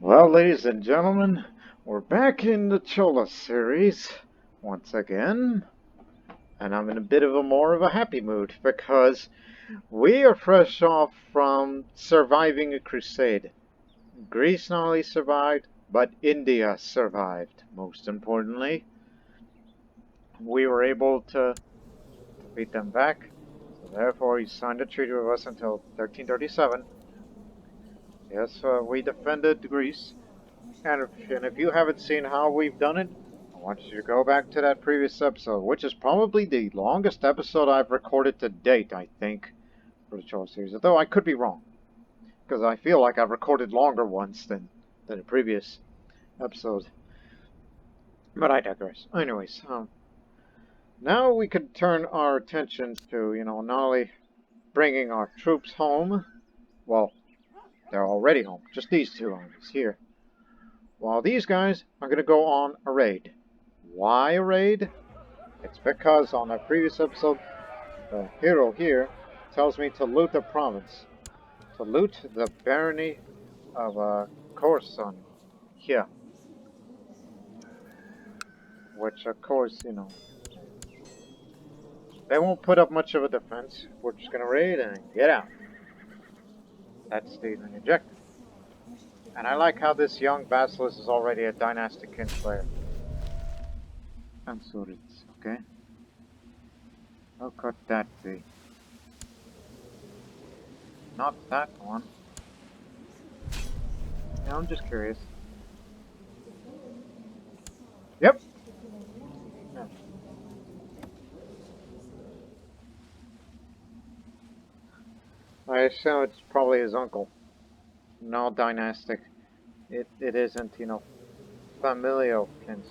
Well, ladies and gentlemen, we're back in the Chola series once again, and I'm in a bit of a more of a happy mood because we are fresh off from surviving a crusade. Greece not only survived, but India survived. Most importantly, we were able to beat them back, so therefore he signed a treaty with us until 1337. Yes, we defended Greece. And if you haven't seen how we've done it, I want you to go back to that previous episode, which is probably the longest episode I've recorded to date, I think, for the Chola series. Though I could be wrong, because I feel like I've recorded longer ones than the previous episode. But I digress. Anyways, now we could turn our attention to, not only bringing our troops home. Well, they're already home. Just these two armies here. While these guys are going to go on a raid. Why a raid? It's because on our previous episode, the hero here tells me to loot the province. To loot the barony of Corson here. Which, of course, they won't put up much of a defense. We're just going to raid and get out. That's the objective. And I like how this young basilisk is already a dynastic kinslayer. And so it's okay. How could that be? Not that one. Yeah, I'm just curious. Yep. Yeah. I assume it's probably his uncle. No dynastic. It isn't, familial kins.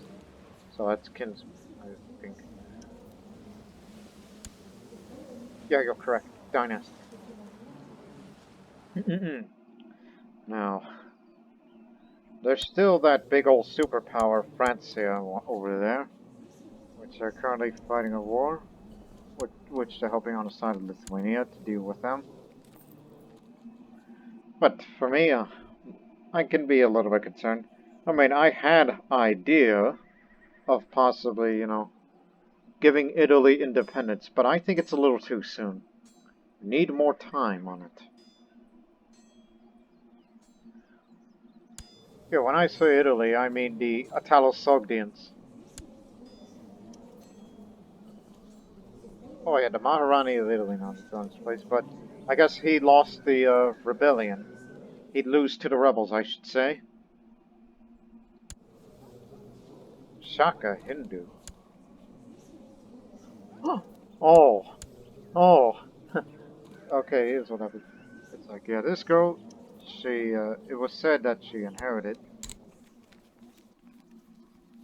So that's kins, I think. Yeah, you're correct. Dynastic. Now, there's still that big old superpower, Francia, over there, which are currently fighting a war, which they're helping on the side of Lithuania to deal with them. But for me, I can be a little bit concerned. I mean, I had idea of possibly, giving Italy independence, but I think it's a little too soon. Need more time on it. Yeah, when I say Italy, I mean the Italo-Sogdians. Oh yeah, the Maharani of Italy now is on his place, but I guess he lost the rebellion. He'd lose to the rebels, I should say. Shaka Hindu. Oh, oh. Okay, here's what happened. It's like, yeah, this girl, it was said that she inherited.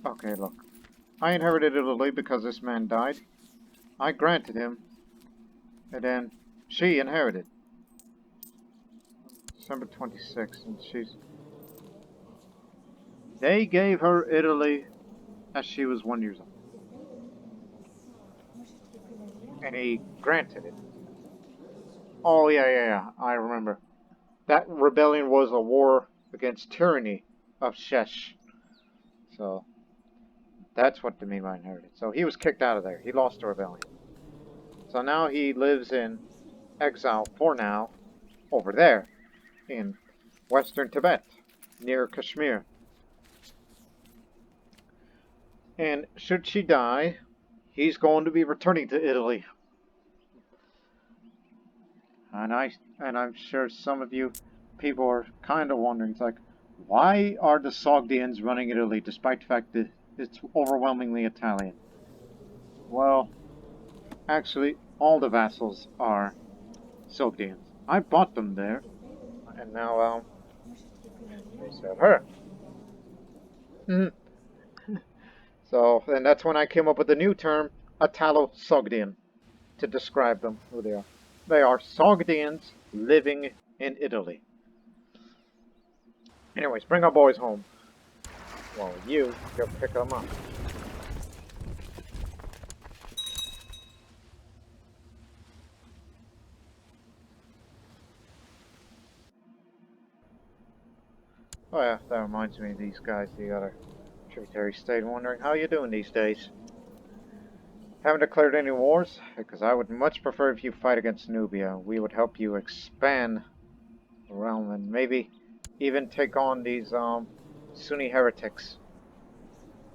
Okay, look. I inherited Italy because this man died. I granted him. And then she inherited. December 26th, and they gave her Italy as she was 1 year old. And he granted it. Oh, yeah, I remember. That rebellion was a war against tyranny of Shesh. So, that's what the Mima inherited. So he was kicked out of there. He lost the rebellion. So now he lives in exile, for now, over there, in western Tibet, near Kashmir. And should she die, he's going to be returning to Italy. And I'm sure some of you people are kind of wondering, it's like, why are the Sogdians running Italy despite the fact that it's overwhelmingly Italian? Well, actually, all the vassals are Sogdians. I bought them there, and now, they serve her. So, and that's when I came up with the new term, Italo-Sogdian, to describe them, who they are. They are Sogdians living in Italy. Anyways, bring our boys home. Well, you go pick them up. Oh yeah, that reminds me of these guys, the other tributary state, wondering how you doing these days. Haven't declared any wars? Because I would much prefer if you fight against Nubia. We would help you expand the realm and maybe even take on these Sunni heretics.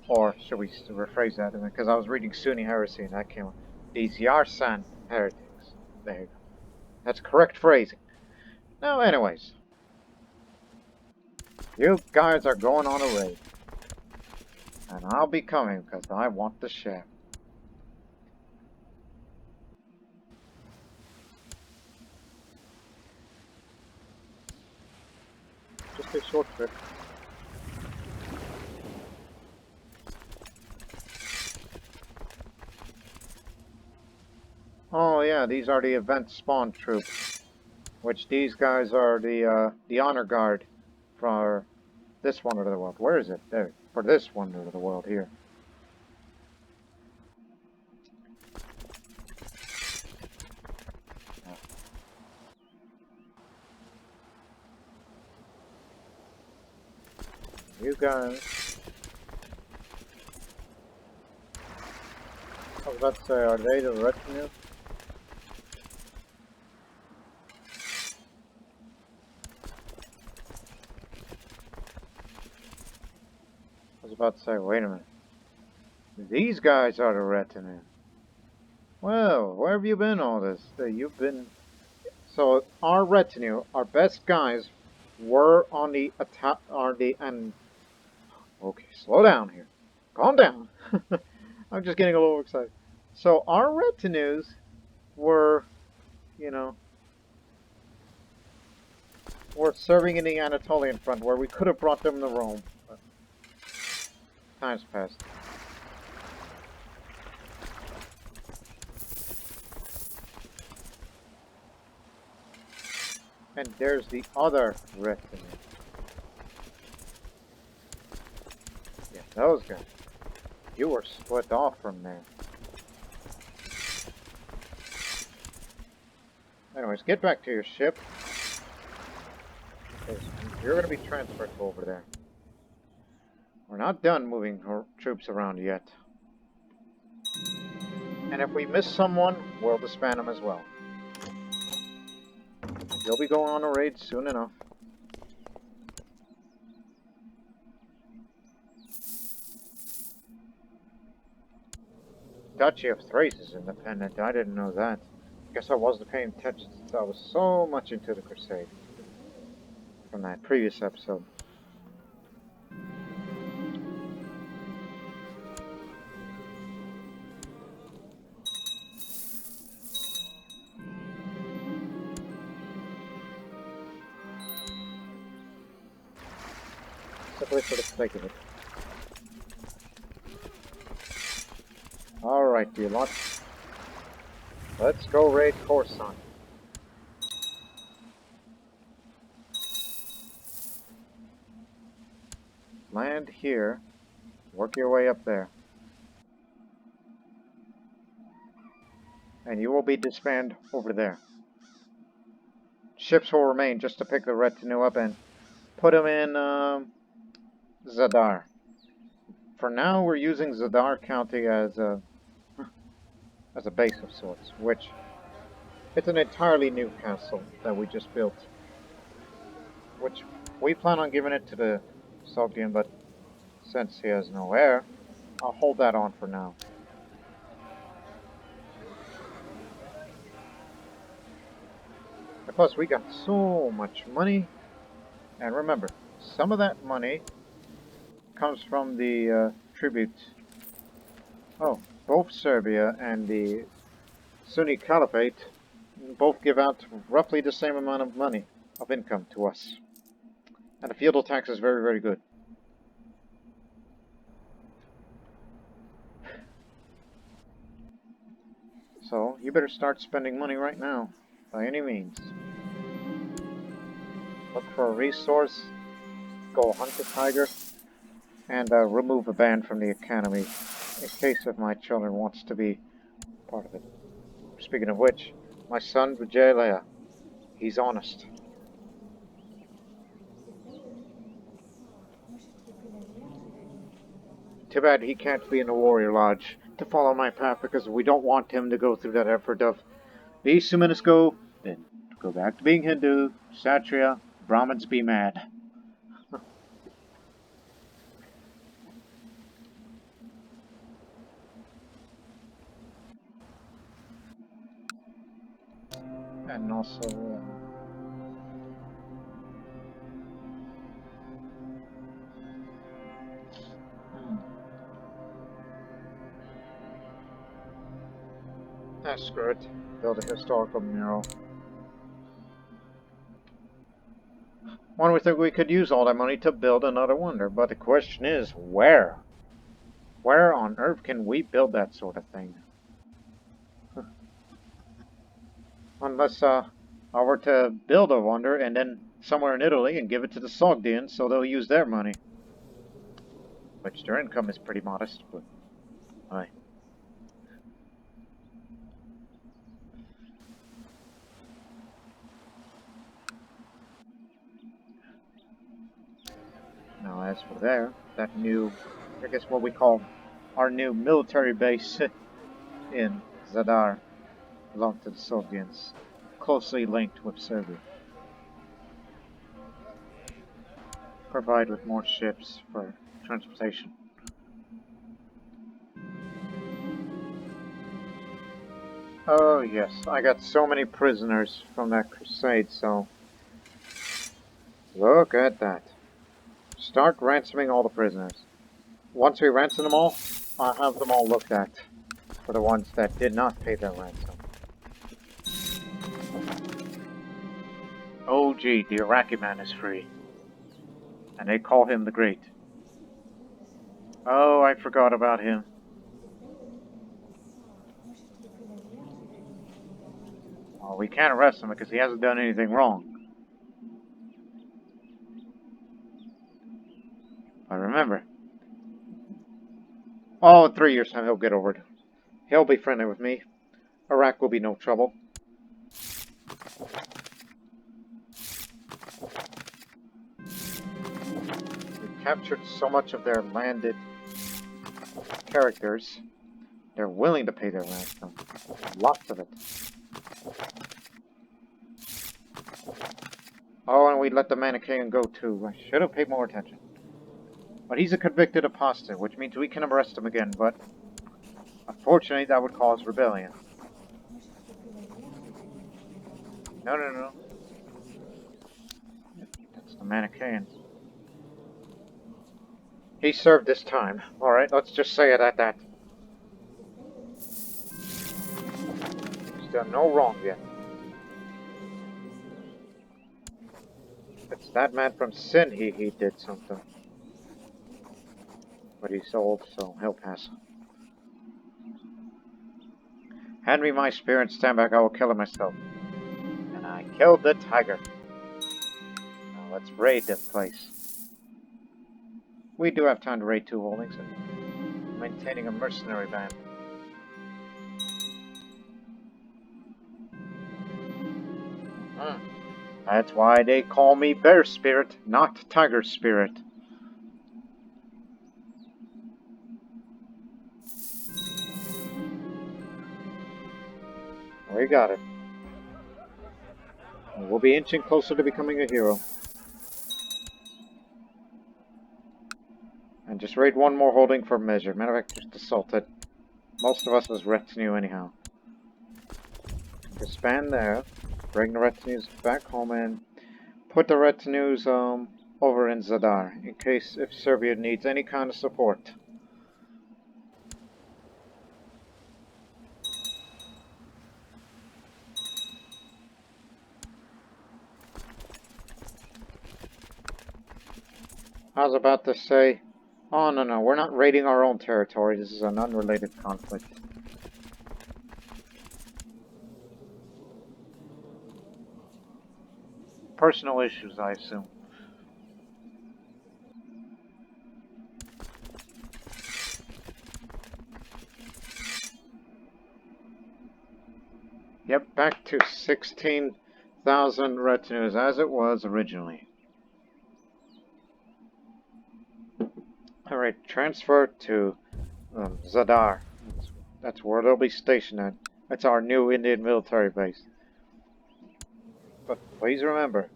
Or should we rephrase that? Because I was reading Sunni heresy and that came up. These Yarsan heretics. There you go. That's correct phrasing. Now, anyways, you guys are going on a raid. And I'll be coming because I want the shaft. Just a short trip. Oh yeah, these are the event spawn troops. Which these guys are the honor guard for this wonder of the world. Where is it? There. For this wonder of the world here. You guys. I was about to say, are they the retinue? I was about to say, wait a minute. These guys are the retinue. Well, where have you been all this? You've been... So, our retinue, our best guys, were on the attack... and... Okay, slow down here. Calm down. I'm just getting a little excited. So, our retinues were, you know, were serving in the Anatolian front, where we could have brought them to Rome. But time's passed. And there's the other retinue. Yeah, those guys. You were split off from there. Anyways, get back to your ship. You're going to be transferred over there. We're not done moving our troops around yet. And if we miss someone, we'll disband them as well. You'll be going on a raid soon enough. Duchy of Thrace is independent. I didn't know that. Guess I wasn't paying attention since I was so much into the Crusade. From that previous episode. Simply for the sake of it. Alright, dear lot. Let's go raid Coruscant. Land here. Work your way up there. And you will be disbanded over there. Ships will remain just to pick the retinue up and put them in Zadar. For now, we're using Zadar County as a base of sorts, which it's an entirely new castle that we just built. Which we plan on giving it to the Sogdian, but since he has no heir, I'll hold that on for now. And plus, we got so much money, and remember, some of that money comes from the tribute. Oh, both Serbia and the Sunni Caliphate both give out roughly the same amount of money, of income to us. And the feudal tax is very, very good. So, you better start spending money right now, by any means. Look for a resource, go hunt a tiger, and remove a ban from the academy, in case if my children wants to be part of it. Speaking of which, my son, Vijay, he's honest. too bad he can't be in the warrior lodge to follow my path because we don't want him to go through that effort of these 2 minutes go, then go back to being Hindu, Kshatriya, Brahmins be mad. And also, screw it. Build a historical mural. One would think we could use all that money to build another wonder, but the question is, where? Where on earth can we build that sort of thing? Unless I were to build a wonder and then somewhere in Italy and give it to the Sogdians so they'll use their money. Which their income is pretty modest, but aye. Now as for there, that new, I guess what we call our new military base in Zadar belonged to the Sogdians, closely linked with Serbia. Provide with more ships for transportation. Oh yes, I got so many prisoners from that crusade, so look at that. Start ransoming all the prisoners. Once we ransom them all, I'll have them all looked at for the ones that did not pay their ransom. Oh gee, the Iraqi man is free. And they call him the Great. Oh, I forgot about him. Well, we can't arrest him because he hasn't done anything wrong. But remember, oh, in 3 years' time he'll get over it. He'll be friendly with me. Iraq will be no trouble. We've captured so much of their landed characters. They're willing to pay their ransom. Lots of it. Oh, and we let the mannequin go too. I should have paid more attention. But he's a convicted apostate, which means we can arrest him again, but unfortunately that would cause rebellion. No. That's the mannequin. He served this time. Alright, let's just say it at that. He's done no wrong yet. It's that man from Sin, he did something. But he's old, so he'll pass. Hand me my spear and stand back, I will kill him myself. And I killed the tiger. Now let's raid this place. We do have time to raid 2 holdings and maintaining a mercenary band. That's why they call me Bear Spirit, not Tiger Spirit. We got it. We'll be inching closer to becoming a hero. And just raid 1 more holding for measure. Matter of fact, just assault it. Most of us was retinue anyhow. Disband there. Bring the retinues back home and put the retinues over in Zadar in case if Serbia needs any kind of support. I was about to say, oh no, we're not raiding our own territory. This is an unrelated conflict. Personal issues, I assume. Yep, back to 16,000 retinues as it was originally. Alright, transfer to Zadar. That's where they'll be stationed at. That's our new Indian military base. But please remember,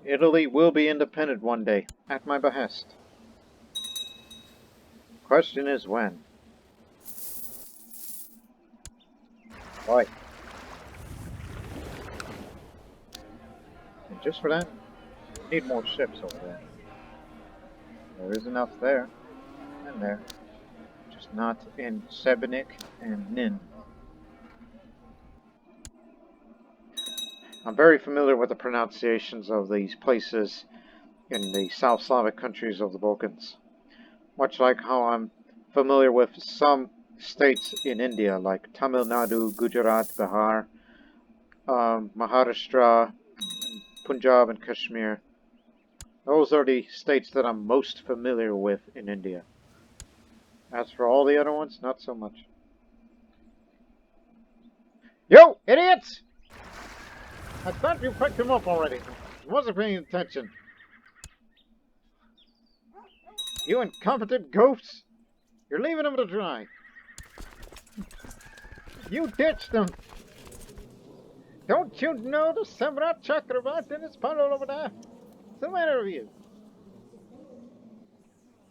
Italy will be independent one day, at my behest. Question is when. Why? And just for that, we need more ships over there. There is enough there, and there. Just not in Sebenik and Nin. I'm very familiar with the pronunciations of these places in the South Slavic countries of the Balkans. Much like how I'm familiar with some states in India, like Tamil Nadu, Gujarat, Bihar, Maharashtra, Punjab, and Kashmir. Those are the states that I'm most familiar with in India. As for all the other ones, not so much. Yo, idiots! I thought you picked him up already. I wasn't paying attention. You incompetent goofs! You're leaving him to dry. You ditched him. Don't you know the Samrat Chakravat and his pile over there? What's the matter with you?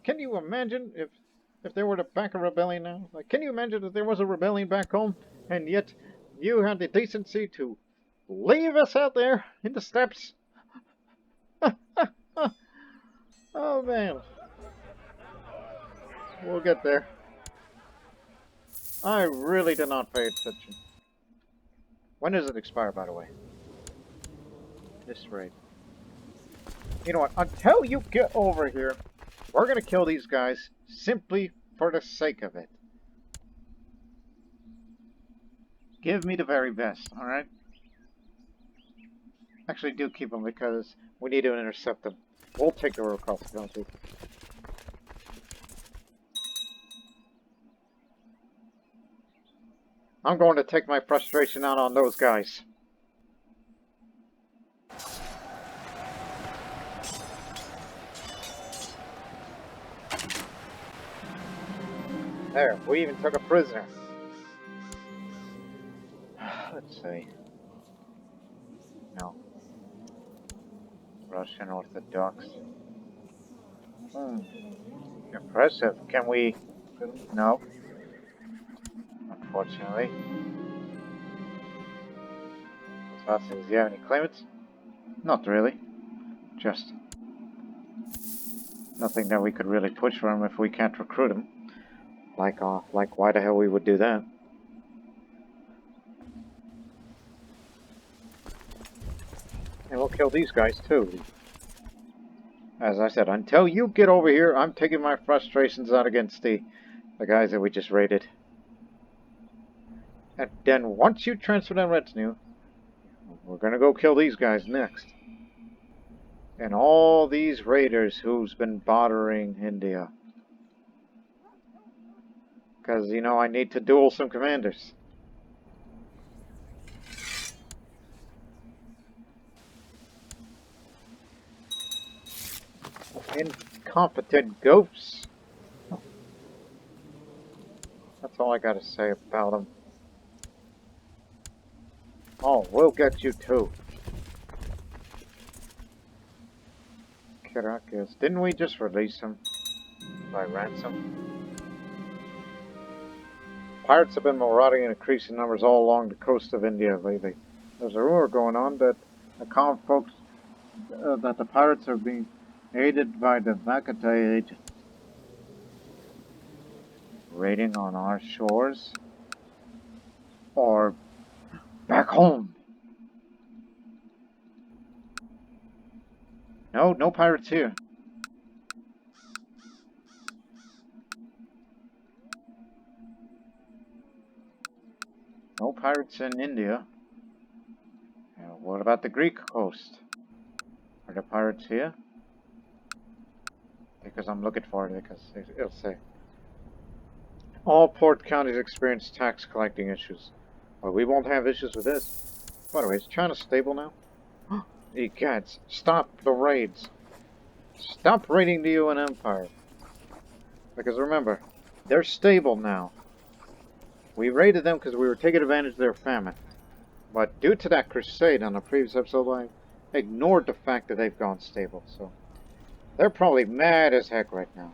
Can you imagine if they were to back a rebellion now? Like, can you imagine if there was a rebellion back home and yet you had the decency to leave us out there in the steppes? Oh man. We'll get there. I really did not pay attention. When does it expire, by the way? This raid. You know what? Until you get over here, we're gonna kill these guys simply for the sake of it. Give me the very best, alright? Actually, do keep them because we need to intercept them. We'll take the road across the country. I'm going to take my frustration out on those guys. There, we even took a prisoner. Let's see. No. Russian Orthodox. Impressive. Can we... No. Unfortunately. Do you have any claimants? Not really. Just... nothing that we could really push for him if we can't recruit him. Like why the hell we would do that? And we'll kill these guys too. As I said, until you get over here, I'm taking my frustrations out against the guys that we just raided. And then once you transfer that retinue, we're gonna go kill these guys next. And all these raiders who's been bothering India. Because, you know, I need to duel some commanders. Incompetent goats. That's all I gotta say about them. Oh, we'll get you too. Caracas. Didn't we just release him by ransom? Pirates have been marauding in increasing numbers all along the coast of India lately. There's a rumor going on that the common folks, that the pirates are being aided by the Vakata agent. Raiding on our shores? Or back home? No, no pirates here. No pirates in India. What about the Greek coast? Are there pirates here? Because I'm looking for it, because it'll say all port counties experience tax collecting issues. Well, we won't have issues with this. By the way, is China stable now? Hey, cats, stop the raids. Stop raiding the UN Empire. Because remember, they're stable now. We raided them because we were taking advantage of their famine. But due to that crusade on the previous episode, I ignored the fact that they've gone stable. So they're probably mad as heck right now.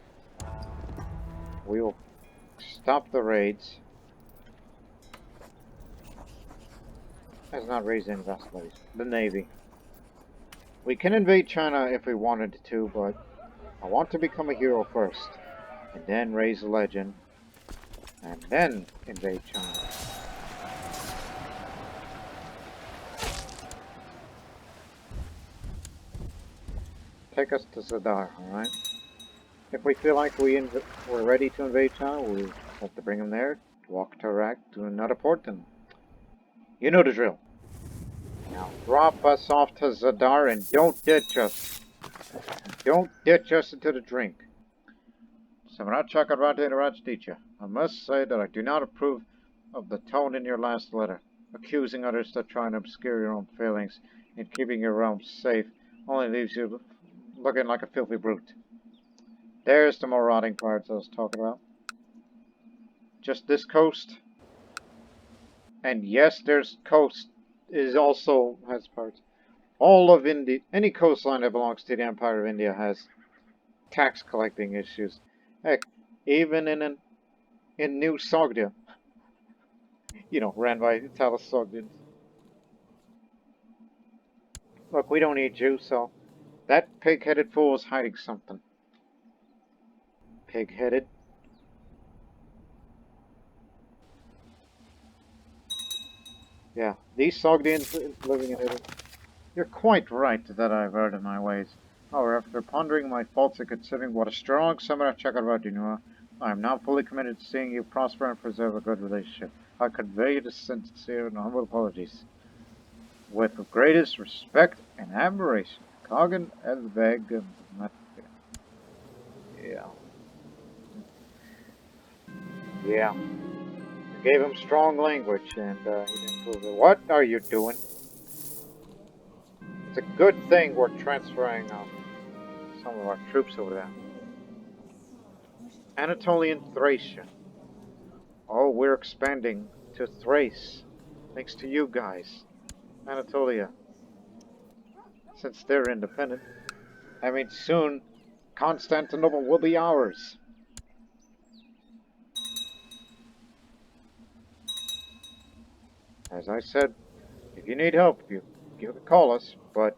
We will stop the raids. Has not raised any vessels. The Navy. We can invade China if we wanted to, but I want to become a hero first. And then raise a legend. And then invade China. Take us to Zadar, alright? If we feel like we're ready to invade China, we have to bring them there, walk to Iraq, to another port, and you know the drill. Now drop us off to Zadar and don't ditch us. Don't ditch us into the drink. Samrat Chakravarti Rajdicha, I must say that I do not approve of the tone in your last letter. Accusing others to try and obscure your own failings in keeping your realm safe only leaves you looking like a filthy brute. There's the marauding parts I was talking about. Just this coast. And yes, there's coast is also has parts. All of India, any coastline that belongs to the Empire of India has tax collecting issues. Heck, even in New Sogdian, ran by Italo Sogdians. Look, we don't need you, so that pig-headed fool is hiding something. Pig-headed. Yeah, these Sogdians living in Italy. You're quite right that I've erred in my ways. However, after pondering my faults and considering what a strong Samara Chakravarti you are, I am now fully committed to seeing you prosper and preserve a good relationship. I convey the sincere and humble apologies. With the greatest respect and admiration, Kagan Elveg. Yeah. Yeah. I gave him strong language and he didn't prove it. What are you doing? It's a good thing we're transferring some of our troops over there. Anatolian Thracia. Oh, we're expanding to Thrace. Thanks to you guys. Anatolia. Since they're independent. I mean, soon, Constantinople will be ours. As I said, if you need help, you call us, but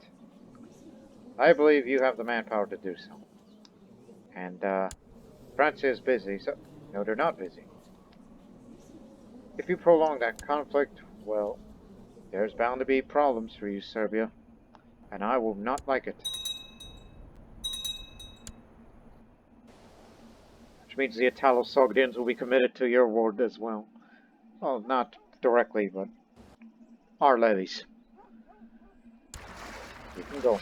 I believe you have the manpower to do so. And, France is busy, so... No, they're not busy. If you prolong that conflict, well, there's bound to be problems for you, Serbia. And I will not like it. Which means the Italo-Sogdians will be committed to your ward as well. Well, not directly, but our levies. You can go.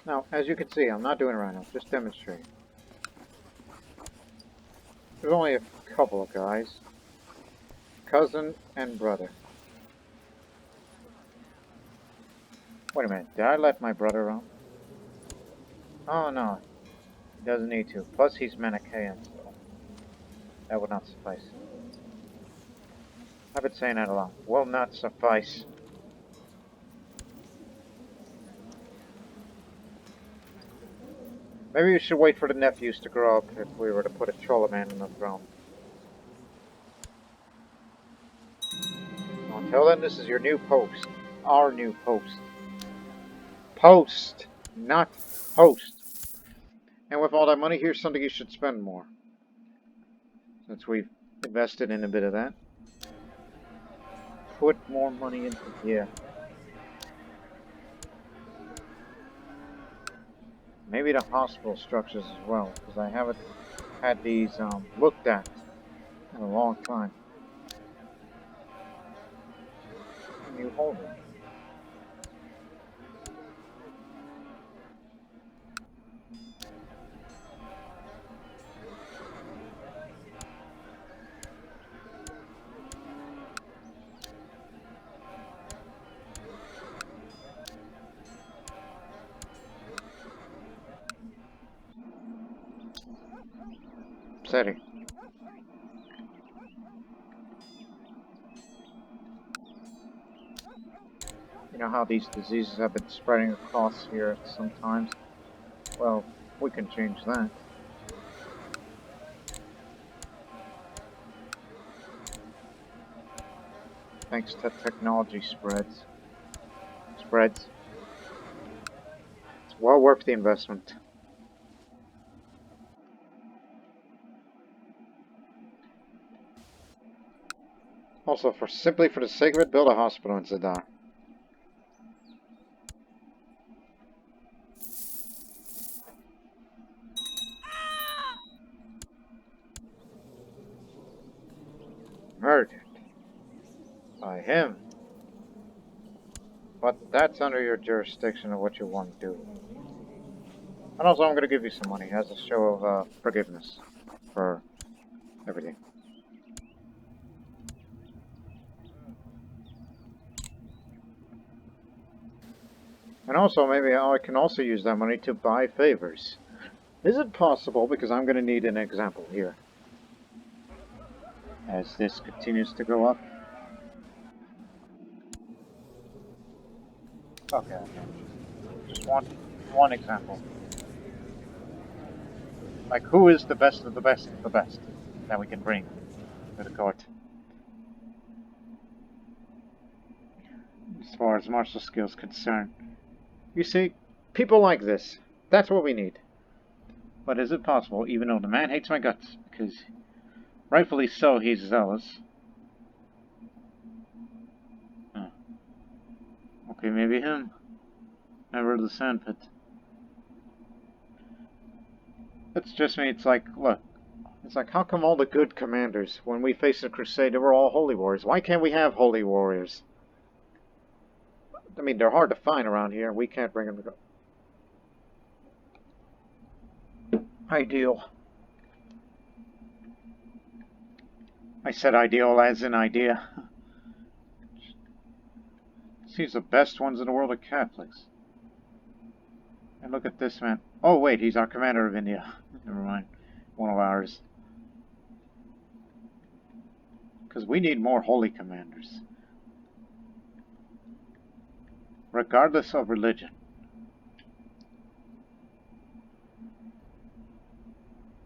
Now, as you can see, I'm not doing it right now, just demonstrating. There's only a couple of guys. Cousin and brother. Wait a minute, did I let my brother run? Oh no, he doesn't need to. Plus he's Manichaean, so that would not suffice. I've been saying that a lot. Will not suffice. Maybe we should wait for the nephews to grow up if we were to put a Cholaman in the throne. Until then, this is your new post. Our new post. Post, not host. And with all that money, here's something you should spend more. Since we've invested in a bit of that. Put more money into... Yeah. Maybe the hospital structures as well, because I haven't had these looked at in a long time. Can you hold it? steady. You know how these diseases have been spreading across here sometimes? Well, we can change that. Thanks to technology spreads. It's well worth the investment. Also, simply for the sake of it, build a hospital in Zadar. Murdered. By him. But that's under your jurisdiction of what you want to do. And also, I'm going to give you some money as a show of forgiveness for everything. And also, maybe I can also use that money to buy favors. Is it possible, because I'm going to need an example here, as this continues to go up? Okay. Just one example. Like, who is the best of the best of the best that we can bring to the court? As far as martial skills concerned. You see, people like this, that's what we need. But is it possible, even though the man hates my guts, because rightfully so, he's zealous. Oh. Okay, maybe him. Member of the Sandpit. It's just me, it's like, look. It's like, how come all the good commanders, when we faced the Crusade, they were all holy warriors? Why can't we have holy warriors? I mean, they're hard to find around here. We can't bring them to go. Ideal. I said ideal as in idea. He's the best ones in the world of Catholics. And look at this man. Oh wait, he's our commander of India. Never mind. One of ours. Because we need more holy commanders. Regardless of religion.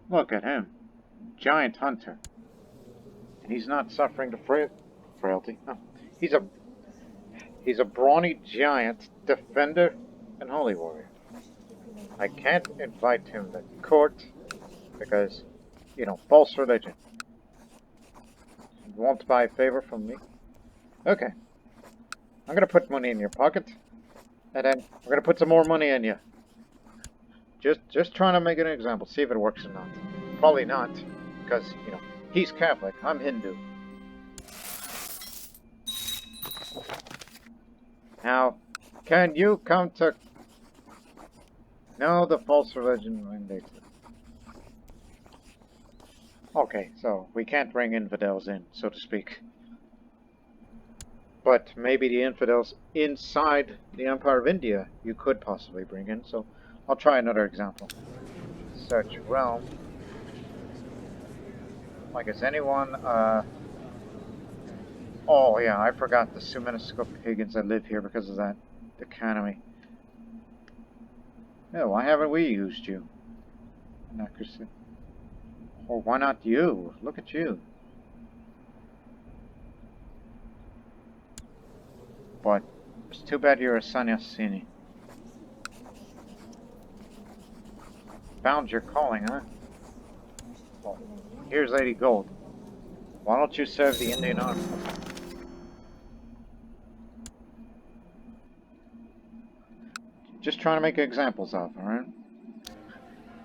Look at him. Giant hunter. And he's not suffering the frailty. No. He's a brawny giant defender and holy warrior. I can't invite him to court because, you know, false religion. You won't buy a favor from me? Okay. I'm gonna put money in your pocket, and then we're gonna put some more money in you. Just trying to make an example, see if it works or not. Probably not, because, you know, he's Catholic, I'm Hindu. Now, can you come to... No, the false religion mandates it. Okay, so we can't bring infidels in, so to speak. But maybe the infidels inside the Empire of India you could possibly bring in, so I'll try another example. Search realm. Like, is anyone, Oh yeah, I forgot the Sumenoscope pagans that live here because of that economy. Yeah, why haven't we used you? Not Crusade. Or why not you? Look at you. But it's too bad you're a sannyasini. Found your calling, huh? Well, here's 80 gold. Why don't you serve the Indian army? Just trying to make examples of, alright?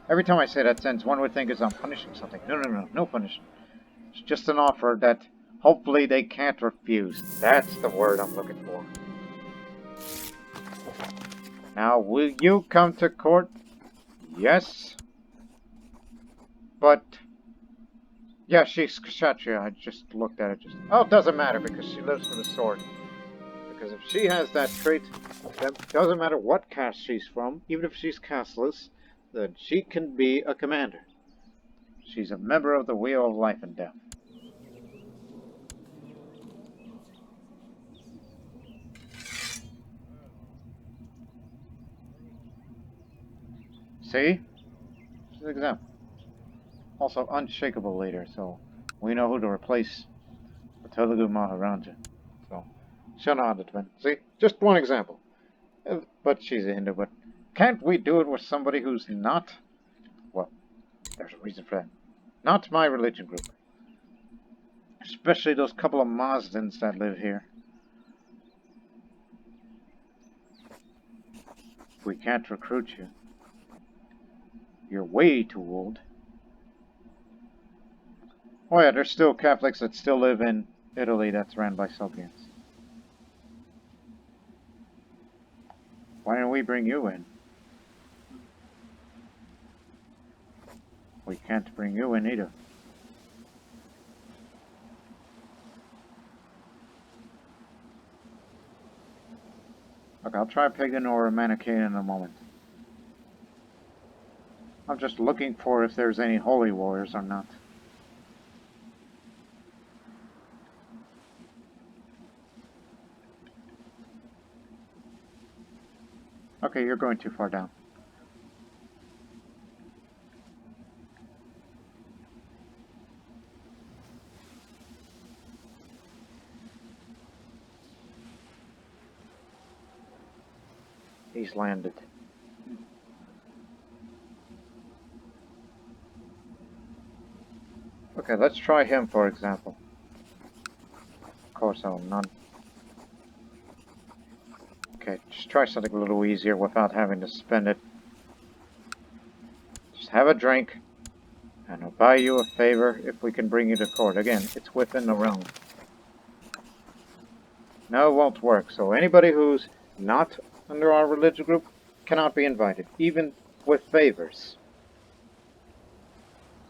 Every time I say that sentence, one would think is I'm punishing something. No punishment. It's just an offer that hopefully they can't refuse. That's the word I'm looking for. Now, will you come to court? Yes. But, yeah, she's Kshatriya. I just looked at it. Oh, it doesn't matter because she lives for the sword. Because if she has that trait, then it doesn't matter what caste she's from, even if she's casteless, then she can be a commander. She's a member of the Wheel of Life and Death. See? Just an example. Also, unshakable leader, so we know who to replace the Telugu Maharaja. So, she'll know how to defend. See? Just one example. But she's a Hindu, but can't we do it with somebody who's not? Well, there's a reason for that. Not my religion group. Especially those couple of Mazdans that live here. We can't recruit you. You're way too old. Oh yeah, there's still Catholics that still live in Italy that's ran by Sogdians. Why don't we bring you in? We can't bring you in either. Look, I'll try a pagan or a Manichaean in a moment. I'm just looking for if there's any holy warriors or not. Okay, you're going too far down. He's landed. Okay, let's try him, for example. Of course, I'll none. Okay, just try something a little easier without having to spend it. Just have a drink, and I'll buy you a favor if we can bring you to court. Again, it's within the realm. No, it won't work. So anybody who's not under our religious group cannot be invited, even with favors.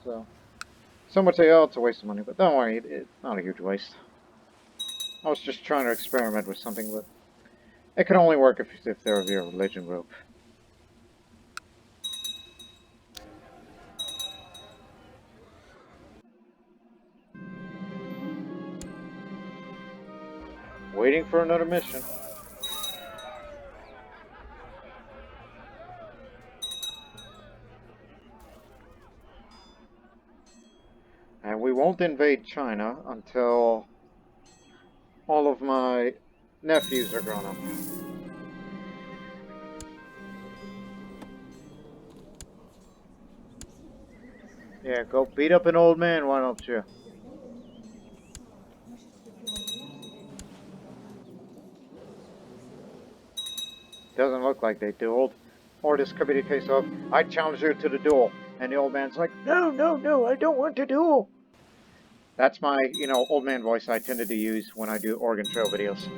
So, some would say, oh, it's a waste of money, but don't worry, it's not a huge waste. I was just trying to experiment with something, but it can only work if they're of your religion group. Waiting for another mission. And we won't invade China until all of my nephews are grown up. Yeah, go beat up an old man, why don't you? Doesn't look like they dueled. Or this could be the case of, I challenge you to the duel. And the old man's like, no, no, no, I don't want to duel. That's my, old man voice I tended to use when I do Oregon Trail videos.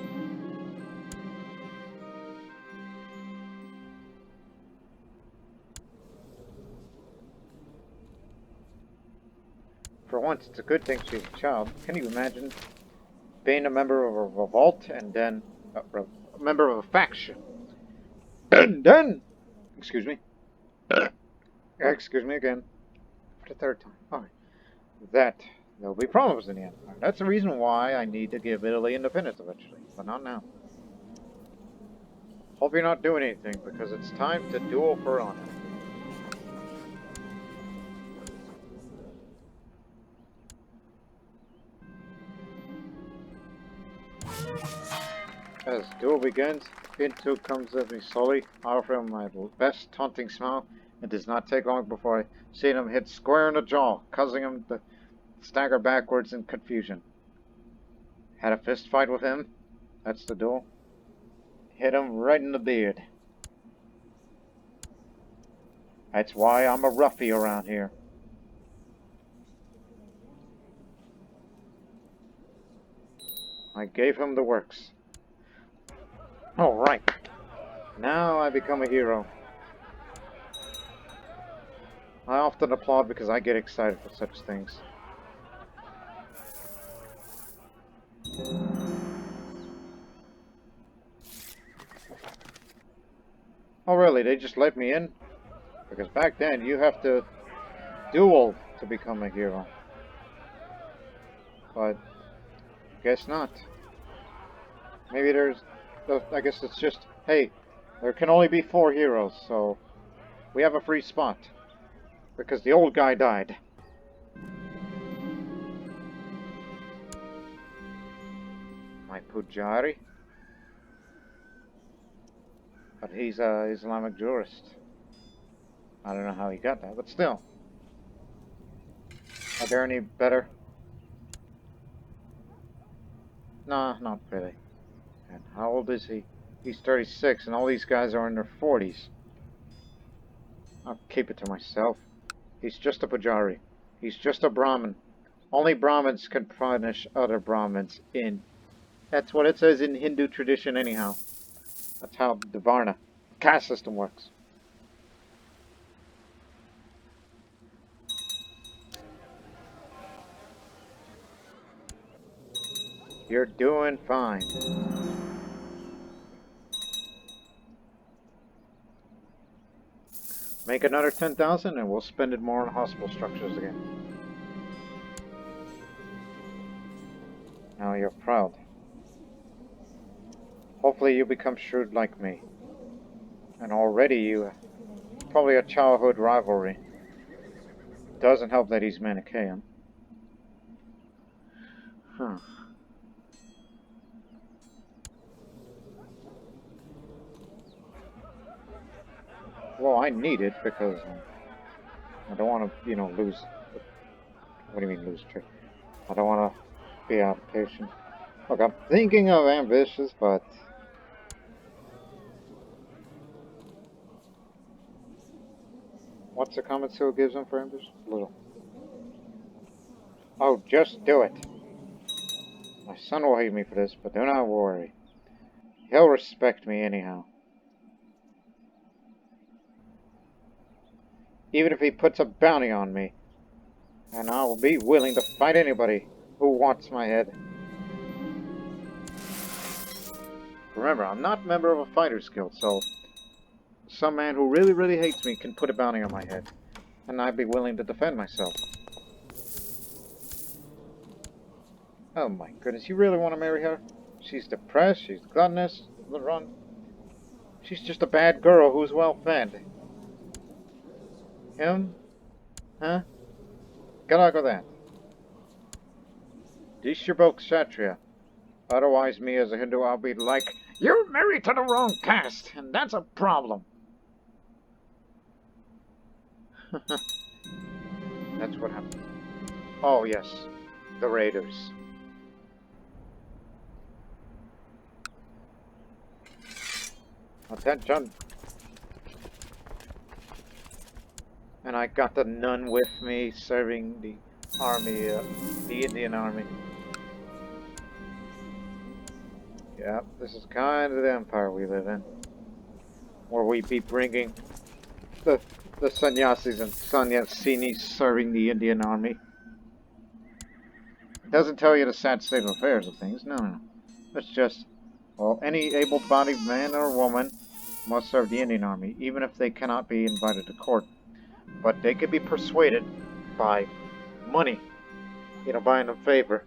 For once, it's a good thing she's a child. Can you imagine being a member of a revolt and then a member of a faction? And then, excuse me. Excuse me again. For the third time. Alright. There'll be problems in the end. That's the reason why I need to give Italy independence eventually. But not now. Hope you're not doing anything, because it's time to duel for honor. As duel begins, into comes me slowly. I offer him my best taunting smile. It does not take long before I see him hit square in the jaw, causing him to stagger backwards in confusion. Had a fist fight with him. That's the duel. Hit him right in the beard. That's why I'm a roughie around here. I gave him the works. Alright. Now I become a hero. I often applaud because I get excited for such things. Oh really, they just let me in? Because back then you have to duel to become a hero. But guess not. Maybe there's... I guess it's just, hey, there can only be 4 heroes, so we have a free spot. Because the old guy died. My Pujari? But he's a Islamic jurist. I don't know how he got that, but still. Are there any better? Nah, not really. And how old is he? He's 36, and all these guys are in their 40s. I'll keep it to myself. He's just a Pujari. He's just a Brahmin. Only Brahmins can punish other Brahmins in... That's what it says in Hindu tradition anyhow. That's how the Varna caste system works. You're doing fine. Make another 10,000 and we'll spend it more on hospital structures again. Now you're proud. Hopefully you become shrewd like me. And already you... Probably a childhood rivalry. Doesn't help that he's Manichaean. Huh. Well, I need it because I don't want to, you know, lose... What do you mean lose trick? I don't want to be out of patient. Look, I'm thinking of ambitious, but... What's the comment Sue gives him for ambitious? Little. Oh, just do it. My son will hate me for this, but do not worry. He'll respect me anyhow. Even if he puts a bounty on me. And I will be willing to fight anybody who wants my head. Remember, I'm not a member of a fighter's guild, so... Some man who really, really hates me can put a bounty on my head. And I'd be willing to defend myself. Oh my goodness, you really want to marry her? She's depressed, she's gluttonous, run. She's just a bad girl who's well fed. Him? Huh? Good luck with that. Dishrbok Kshatriya. Otherwise, me as a Hindu, I'll be like, you're married to the wrong caste, and that's a problem. That's what happened. Oh, yes. The Raiders. Attention. And I got the nun with me serving the army, the Indian army. Yeah, this is kind of the empire we live in. Where we be bringing the sannyasis and sannyasinis serving the Indian army. It doesn't tell you the sad state of affairs of things, no. It's just, well, any able-bodied man or woman must serve the Indian army, even if they cannot be invited to court. But they could be persuaded by money, you know, buying a favor.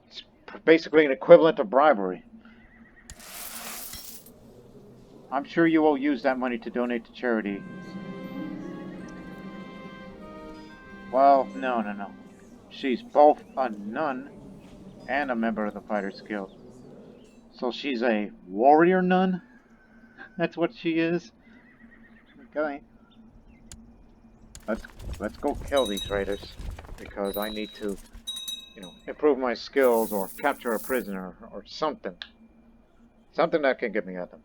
It's basically an equivalent of bribery. I'm sure you will use that money to donate to charity. Well, no. She's both a nun and a member of the Fighters Guild. So she's a warrior nun? That's what she is? Okay. Let's go kill these raiders. Because I need to, you know, improve my skills or capture a prisoner or something. Something that can get me at them.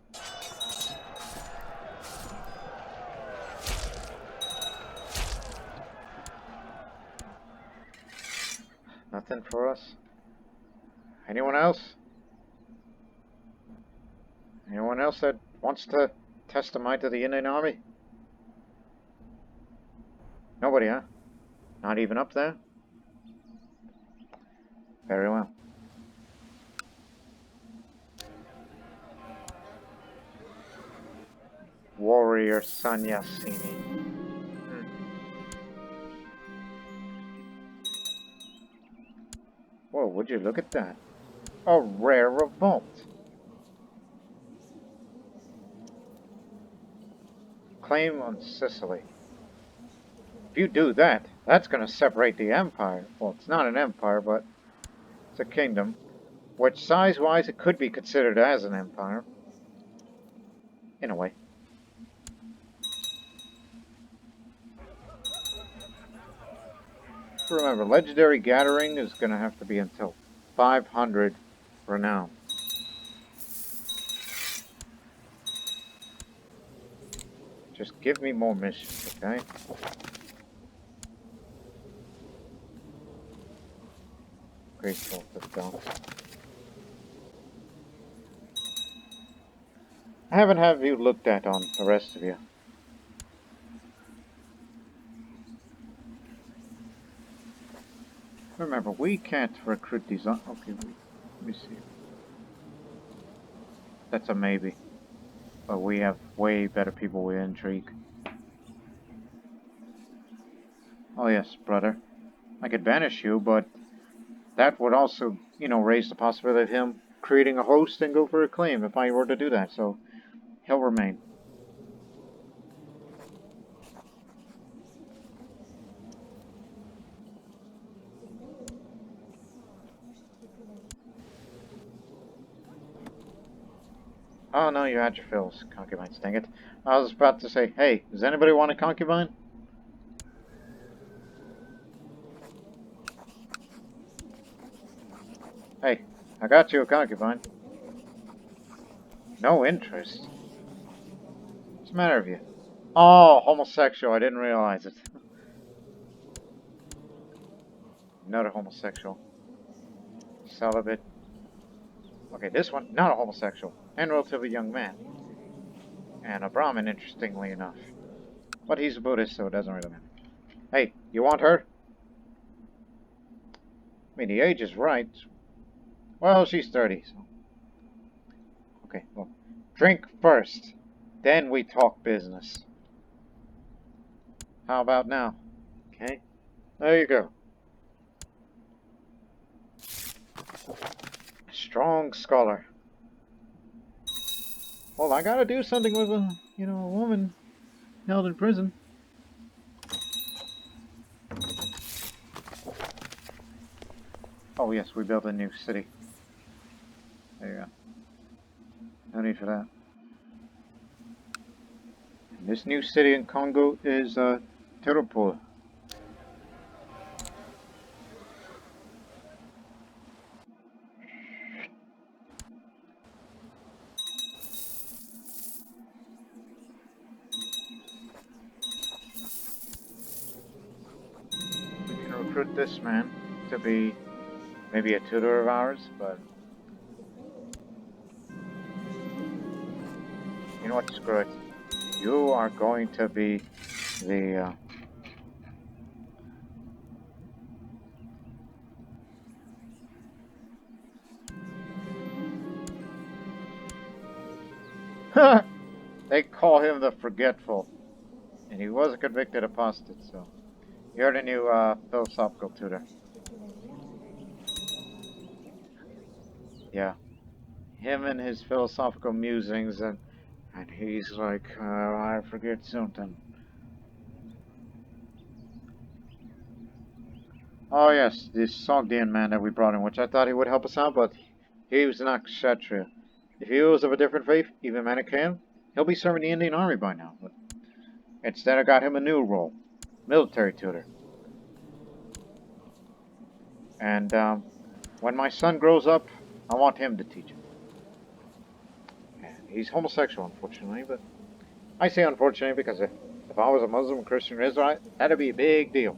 Nothing for us? Anyone else? Anyone else that wants to test the might of the Indian army? Nobody, huh? Not even up there? Very well. Warrior Sannyasini. would you look at that? A rare revolt. Claim on Sicily. If you do that, that's going to separate the empire. Well, it's not an empire, but it's a kingdom. Which, size-wise, it could be considered as an empire. In a way. Remember, Legendary Gathering is going to have to be until 500 renown. Just give me more missions, okay? Grateful for the donks. I haven't had you looked at on the rest of you. Remember, we can't recruit these on. Okay, let me see. That's a maybe. But we have way better people with intrigue. Oh yes, brother. I could banish you, but that would also, you know, raise the possibility of him creating a host and go for a claim if I were to do that, so he'll remain. Oh no, you had your fills, concubines, dang it. I was about to say, hey, does anybody want a concubine? Hey, I got you a concubine. No interest? What's the matter with you? Oh, homosexual, I didn't realize it. Not a homosexual. Celibate. Okay, this one, not a homosexual. And relatively young man. And a Brahmin, interestingly enough. But he's a Buddhist, so it doesn't really matter. Hey, you want her? I mean, the age is right. Well, she's 30, so... Okay, well, drink first. Then we talk business. How about now? Okay, there you go. Strong scholar. Well, I gotta do something with a, you know, a woman held in prison. Oh yes, we built a new city. There you go. No need for that. And this new city in Congo is Terupol. We can recruit this man to be maybe a tutor of ours, but you know what? Screw it. You are going to be the they call him the Forgetful, and he was a convicted apostate, so you're the new philosophical tutor. Yeah, him and his philosophical musings, and he's like, I forget something. Oh yes, this Sogdian man that we brought in, which I thought he would help us out, but he was not Kshatriya. If he was of a different faith, even Manichaean, he'll be serving the Indian army by now. But instead, I got him a new role, military tutor. And when my son grows up, I want him to teach him. And he's homosexual, unfortunately, but I say unfortunately because if I was a Muslim, Christian, or Israelite, that'd be a big deal.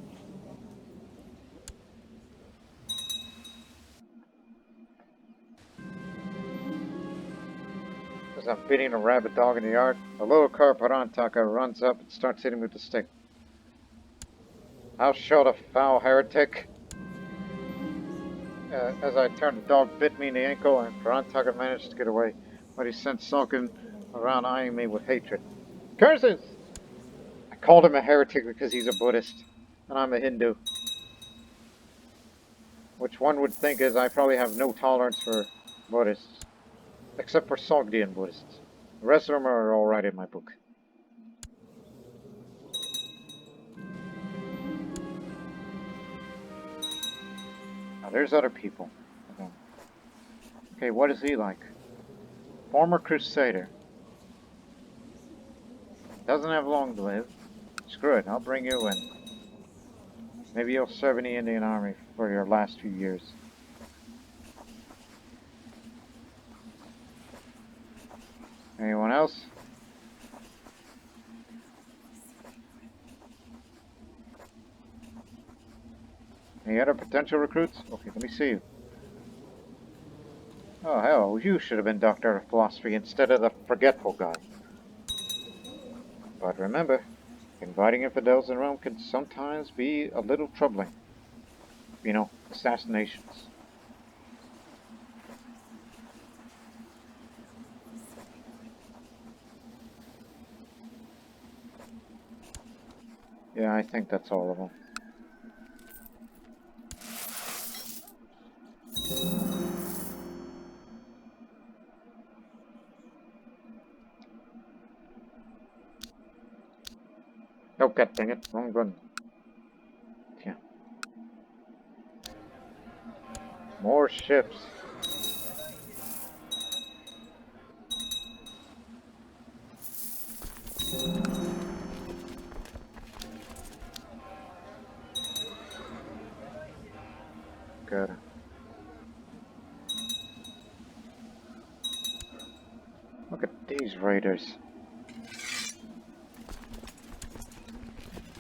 As I'm feeding a rabid dog in the yard, a little Karparantaka runs up and starts hitting me with the stick. I'll show the foul heretic. As I turned, the dog bit me in the ankle, and Parantaka managed to get away, but he sent sulking around, eyeing me with hatred. Curses! I called him a heretic because he's a Buddhist, and I'm a Hindu. which one would think is I probably have no tolerance for Buddhists, except for Sogdian Buddhists. The rest of them are alright in my book. Now there's other people. Okay, what is he like? Former Crusader. Doesn't have long to live. Screw it, I'll bring you in. Maybe you'll serve in the Indian Army for your last few years. Anyone else? Any other potential recruits? Okay, let me see you. Oh hell, you should have been Doctor of Philosophy instead of the forgetful guy. But remember, inviting infidels in Rome can sometimes be a little troubling. You know, assassinations. Yeah, I think that's all of them. Oh, god dang it, wrong button. Yeah. More ships. Good. Look at these raiders.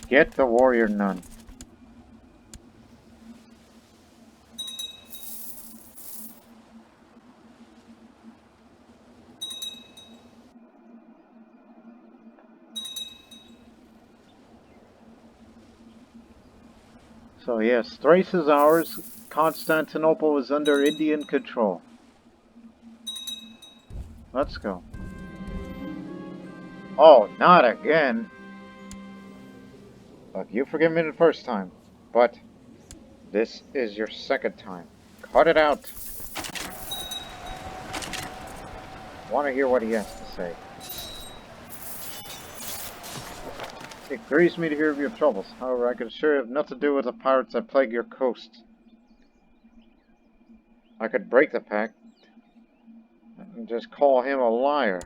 Get the warrior nun. So yes, Thrace is ours. Constantinople is under Indian control. Let's go. Oh, not again. Look, you forgive me the first time, but this is your second time. Cut it out. Want to hear what he has to say. It grieves me to hear of your troubles. However, I can assure you have nothing to do with the pirates that plague your coast. I could break the pact and just call him a liar.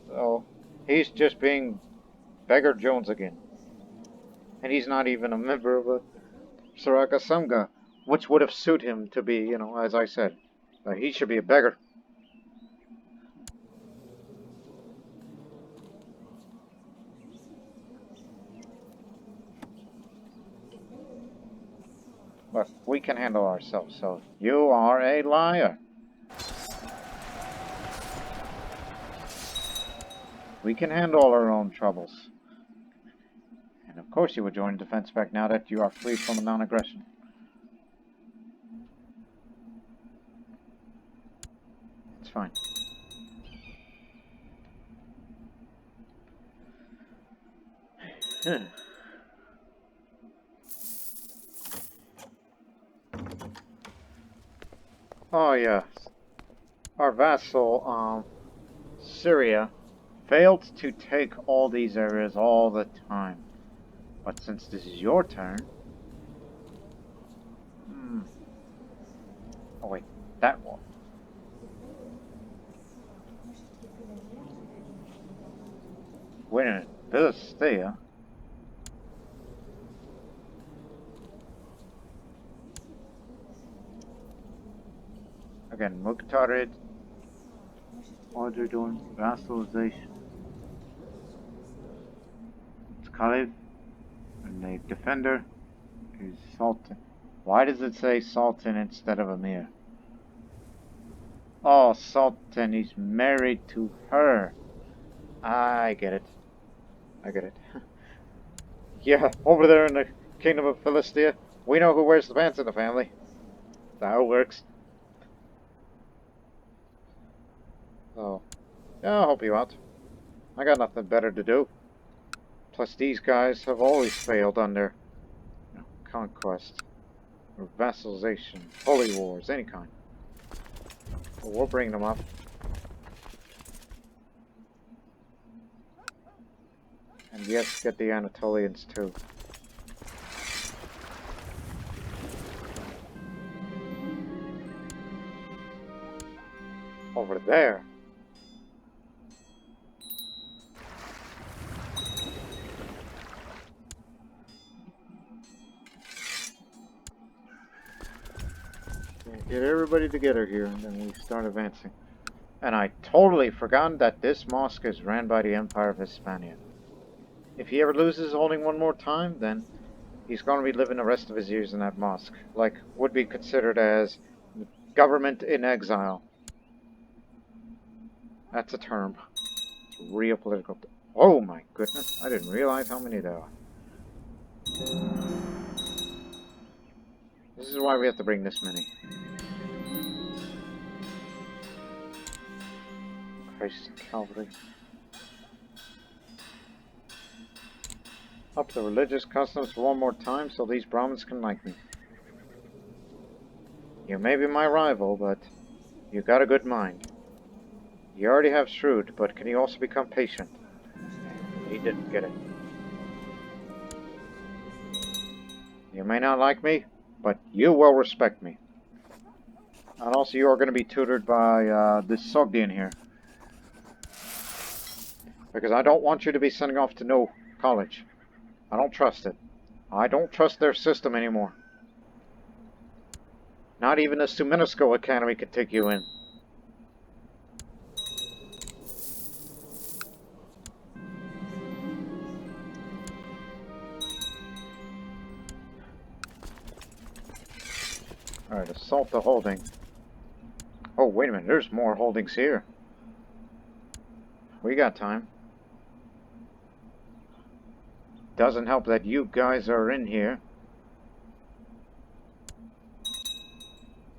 So, he's just being Beggar Jones again. And he's not even a member of a Saraka Sangha, which would have suited him to be, you know, as I said. He should be a beggar. But we can handle ourselves, so you are a liar. We can handle our own troubles. And of course you would join Defense Pact now that you are free from non-aggression. It's fine. Oh yes. Our vassal, Syria, failed to take all these areas all the time. But since this is your turn... Oh wait, that one. Wait a minute, Philistia? Again, Muqtarid. What are they doing? Vassalization. It's Khalid. And the defender is Sultan. Why does it say Sultan instead of Emir? Oh, Sultan, he's married to her. I get it. I get it. Yeah, over there in the Kingdom of Philistia, we know who wears the pants in the family. That's how it works. Oh, yeah, I'll help you out. I got nothing better to do. Plus, these guys have always failed on their conquest. or vassalization, holy wars, any kind. Well, we'll bring them up. And yes, get the Anatolians too. Over there. Get everybody together here, and then we start advancing. And I totally forgot that this mosque is ran by the Empire of Hispania. If he ever loses holding one more time, then he's going to be living the rest of his years in that mosque. Like, would be considered as government in exile. That's a term. It's real political. Oh my goodness, I didn't realize how many there are. This is why we have to bring this many. Christ, Calvary. Up the religious customs one more time so these Brahmins can like me. You may be my rival, but you got a good mind. You already have shrewd, but can you also become patient? He didn't get it. You may not like me, but you will respect me. And also you are going to be tutored by this Sogdian here. Because I don't want you to be sending off to no college. I don't trust it. I don't trust their system anymore. Not even the Suminosco Academy could take you in. Alright, assault the holding. Oh, wait a minute, there's more holdings here. We got time. Doesn't help that you guys are in here.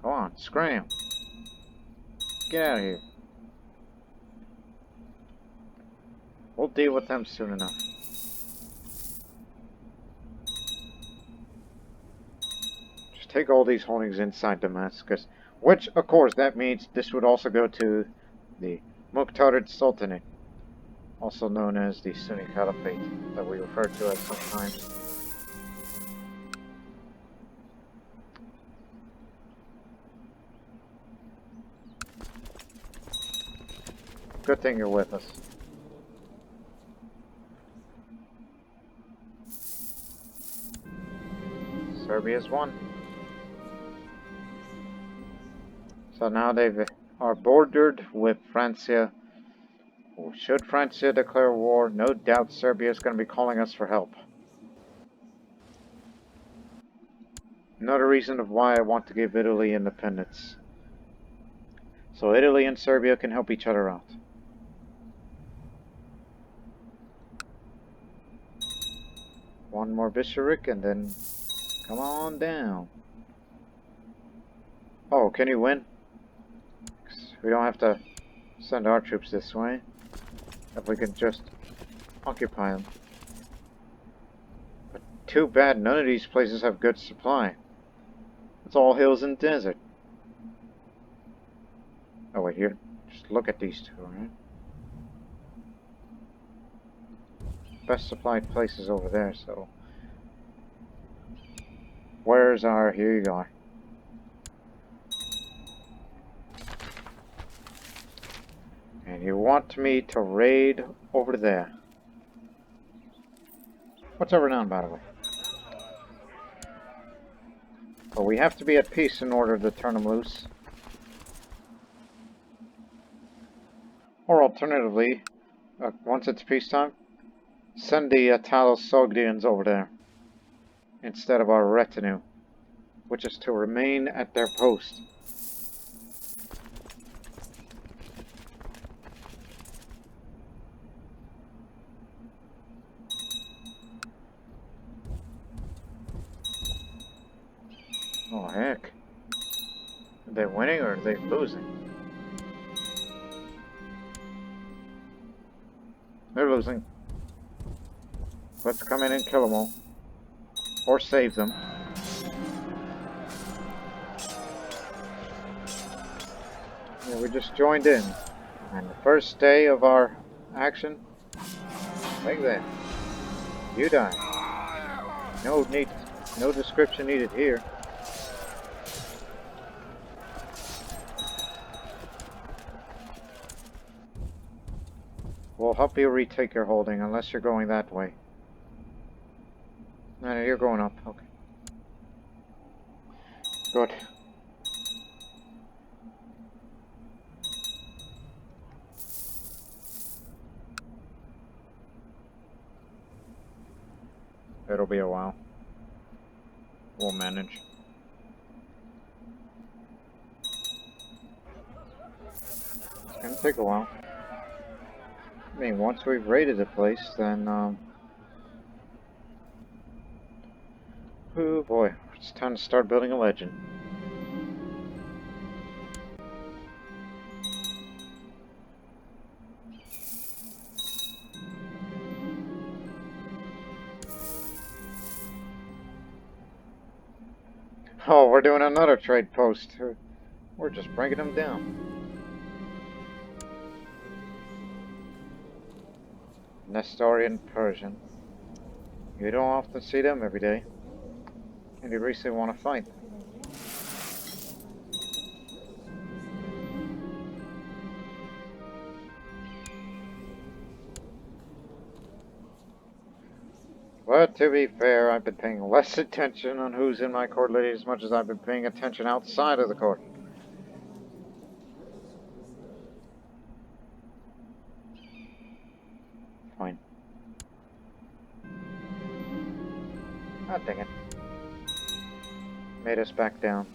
Go on, scram. Get out of here. We'll deal with them soon enough. Just take all these holdings inside Damascus. Which, of course, that means this would also go to the Muqtarid Sultanate. Also known as the Sunni Caliphate, that we refer to as sometimes. Good thing you're with us. Serbia's won. So now they are bordered with Francia. Should Francia declare war, no doubt Serbia is going to be calling us for help. Another reason of why I want to give Italy independence. So Italy and Serbia can help each other out. One more bishopric and then come on down. Oh, can you win? We don't have to send our troops this way. If we can just occupy them. But too bad none of these places have good supply. It's all hills and desert. Oh wait, here. Just look at these two, right? Best supplied places over there, so... Where's our... Here you are. And you want me to raid over there. What's over now, by the way? But we have to be at peace in order to turn them loose. Or alternatively, once it's peacetime, send the Talos Sogdians over there. Instead of our retinue. Which is to remain at their post. Oh heck. Are they winning or are they losing? They're losing. Let's come in and kill them all. Or save them. Yeah, we just joined in. And the first day of our action, like that. You die. No description needed here. We'll help you retake your holding unless you're going that way. No, you're going up. Okay. Good. It'll be a while. We'll manage. It's gonna take a while. I mean, once we've raided the place, then, oh boy, it's time to start building a legend. Oh, we're doing another trade post. We're just bringing them down. Nestorian Persian. You don't often see them every day. And you recently want to fight. But to be fair, I've been paying less attention on who's in my court lately as much as I've been paying attention outside of the court. Fine. Ah, dang it. Made us back down.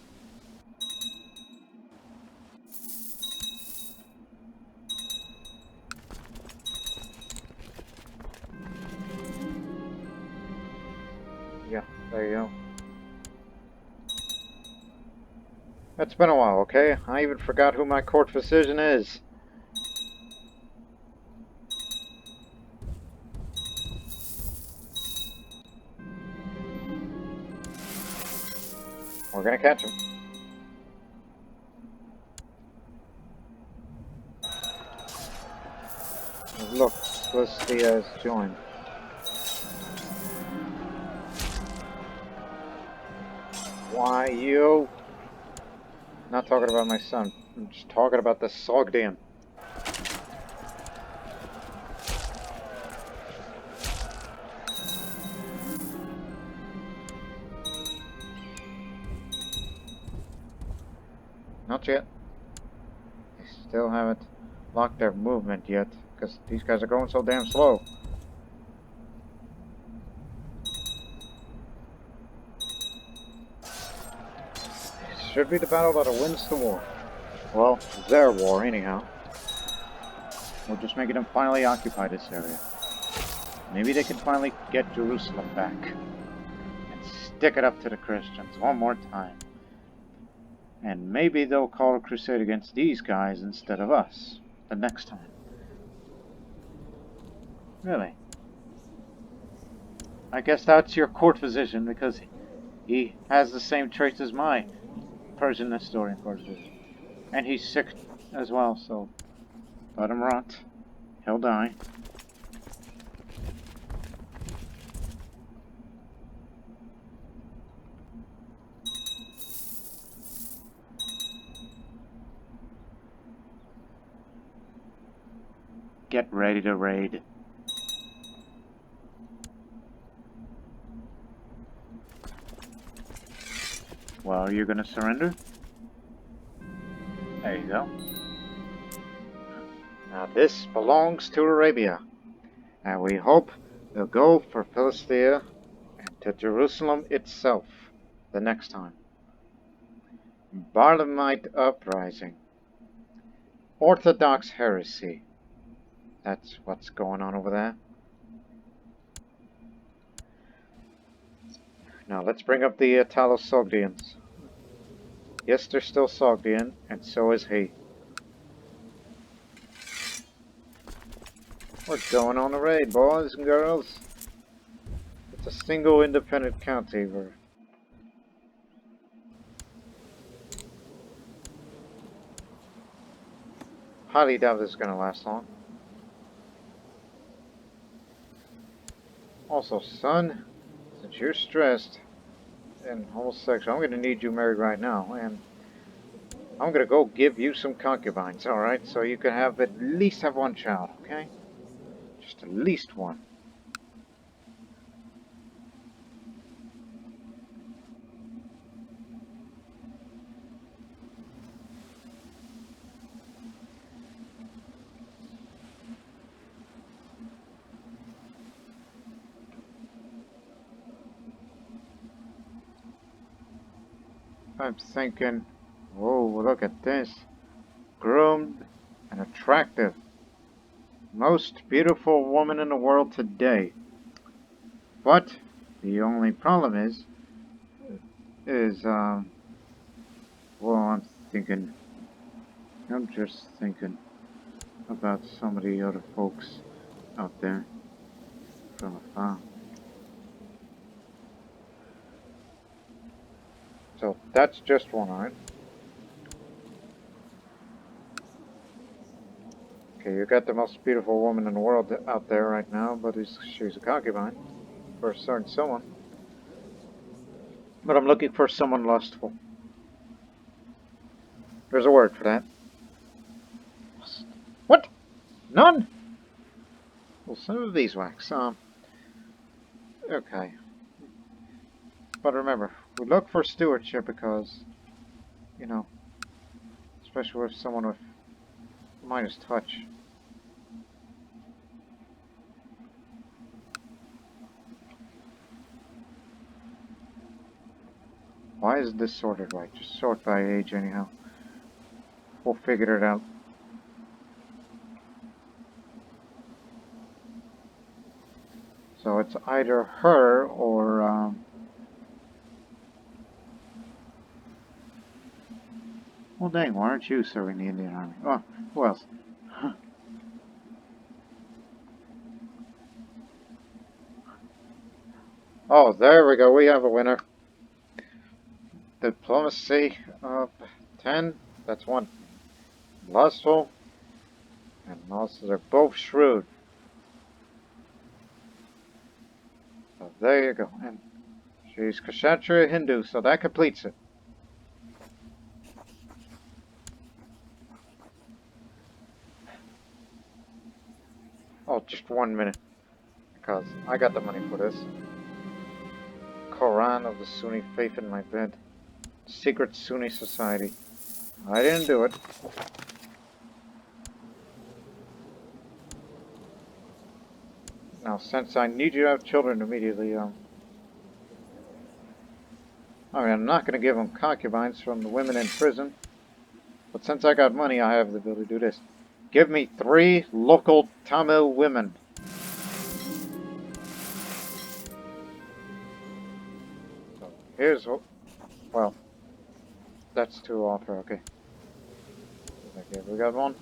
Yeah, there you go. It's been a while, okay? I even forgot who my court physician is. We're gonna catch him. Look, Celestia has joined. Why you? Not talking about my son. I'm just talking about the Sogdian. Not yet. They still haven't locked their movement yet, because these guys are going so damn slow. Should be the battle that wins the war. Well, their war, anyhow. We're just making them finally occupy this area. Maybe they can finally get Jerusalem back. And stick it up to the Christians one more time. And maybe they'll call a crusade against these guys instead of us the next time. Really? I guess that's your court physician, because he has the same traits as my Persian historian court physician. And he's sick as well, so let him rot. He'll die. Get ready to raid. Well, are you gonna surrender? There you go. Now this belongs to Arabia, and we hope they'll go for Philistia and to Jerusalem itself the next time. Barlaamite uprising. Orthodox heresy. That's what's going on over there. Now let's bring up the Italo-Sogdians. Yes, they're still Sogdian, and so is he. We're going on a raid, boys and girls. It's a single independent county. We're... highly doubt this is going to last long. Also, son, since you're stressed and homosexual, I'm going to need you married right now, and I'm going to go give you some concubines, alright? So you can have at least have one child, okay? Just at least one. I'm thinking, whoa, look at this. Groomed and attractive. Most beautiful woman in the world today. But the only problem is, well, I'm just thinking about some of the other folks out there from afar. So that's just one, alright? Okay, you got the most beautiful woman in the world out there right now, but she's a concubine for a certain someone. But I'm looking for someone lustful. There's a word for that. What? None? Well, some of these wax. Okay. But remember, we look for stewardship because, you know, especially with someone with Midas touch. Why is this sorted right? Just sort by age anyhow. We'll figure it out. So it's either her or, well dang, why aren't you serving the Indian Army? Oh, who else? Oh, there we go, we have a winner. Diplomacy of 10, that's one. Lustful, and also they're both shrewd. So there you go. And she's Kshatriya Hindu, so that completes it. Oh, just 1 minute. Because I got the money for this. Quran of the Sunni faith in my bed. Secret Sunni society. I didn't do it. Now, since I need you to have children immediately, I mean, I'm not going to give them concubines from the women in prison. But since I got money, I have the ability to do this. Give me 3 local Tamil women. So here's what, well, that's 2 offer, okay. Okay, we got 1.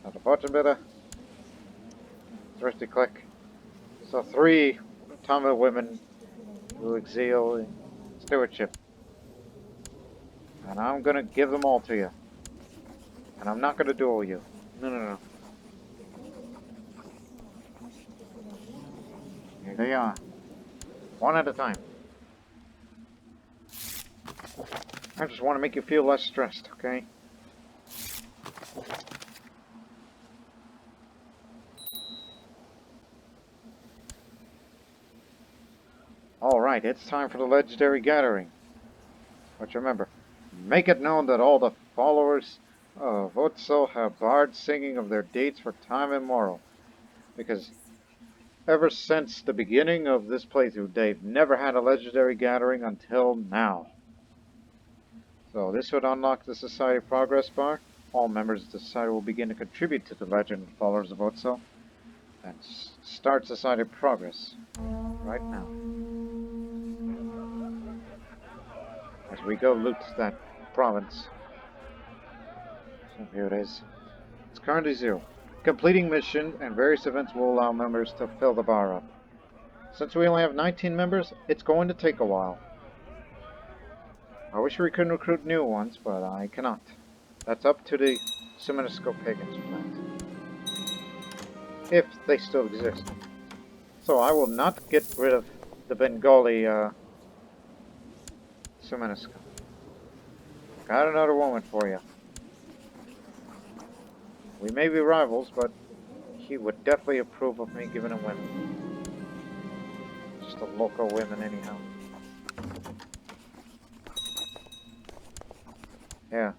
At the bottom bidder. Thrifty click. So 3 Tamil women who exil in stewardship. And I'm gonna give them all to you. And I'm not gonna duel you. No. Here they are. 1 at a time. I just want to make you feel less stressed, okay? Alright, it's time for the legendary gathering. But remember, make it known that all the followers of Otso have bards singing of their dates for time immemorial. Because ever since the beginning of this playthrough, they've never had a legendary gathering until now. So this would unlock the Society Progress bar. All members of the Society will begin to contribute to the legend of followers of Otso. And start Society Progress right now. As we go loot that province. So here it is. It's currently 0. Completing mission and various events will allow members to fill the bar up. Since we only have 19 members, it's going to take a while. I wish we could recruit new ones, but I cannot. That's up to the Seminisco Pagans plant. If they still exist. So I will not get rid of the Bengali Seminisco. Got another woman for you. We may be rivals, but he would definitely approve of me giving him women. Just a local women anyhow. Yeah.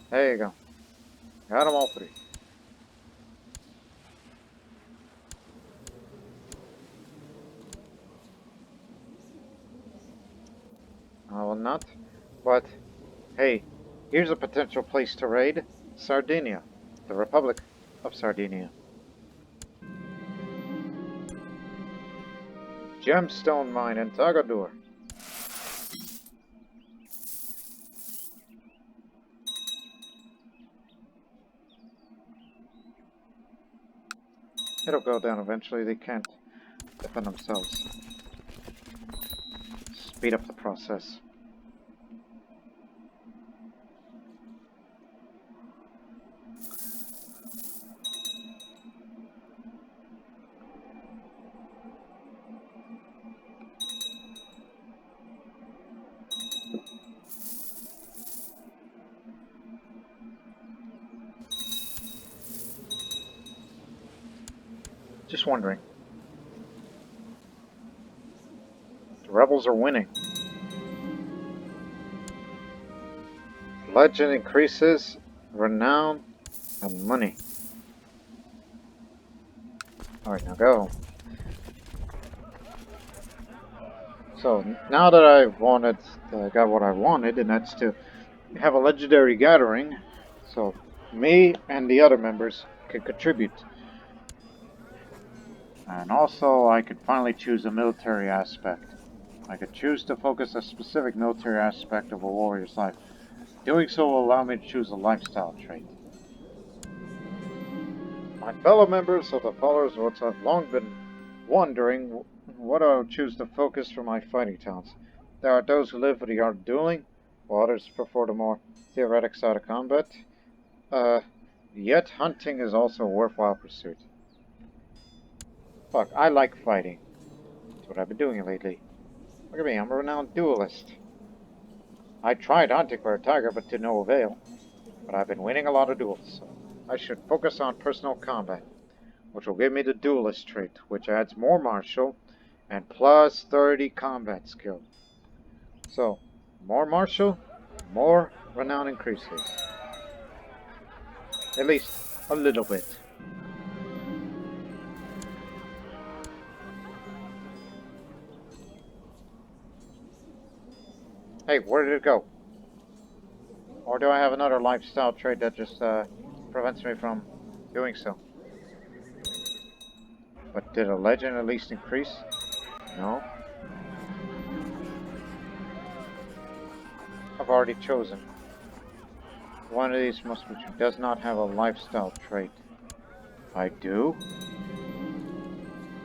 There you go. Got them all three. I will not. But, hey, here's a potential place to raid. Sardinia. The Republic of Sardinia. Gemstone mine in Tagadur. It'll go down eventually. They can't defend themselves. Speed up the process. Just wondering. The rebels are winning. Legend increases, renown, and money. Alright, now go. So, now that I've got what I wanted, and that's to have a legendary gathering, so me and the other members can contribute. And also, I could finally choose a military aspect. I could choose to focus a specific military aspect of a warrior's life. Doing so will allow me to choose a lifestyle trait. My fellow members of the followers of Otso have long been wondering what I would choose to focus for my fighting talents. There are those who live for the art of dueling, while others prefer the more theoretic side of combat. Yet hunting is also a worthwhile pursuit. Fuck, I like fighting. That's what I've been doing lately. Look at me, I'm a renowned duelist. I tried hunting for a tiger, but to no avail. But I've been winning a lot of duels, so I should focus on personal combat, which will give me the duelist trait, which adds more martial and plus 30 combat skill. So, more martial, more renown increases. At least a little bit. Hey, where did it go? Or do I have another lifestyle trait that just prevents me from doing so? But did a legend at least increase? No. I've already chosen. One of these must be does not have a lifestyle trait. I do?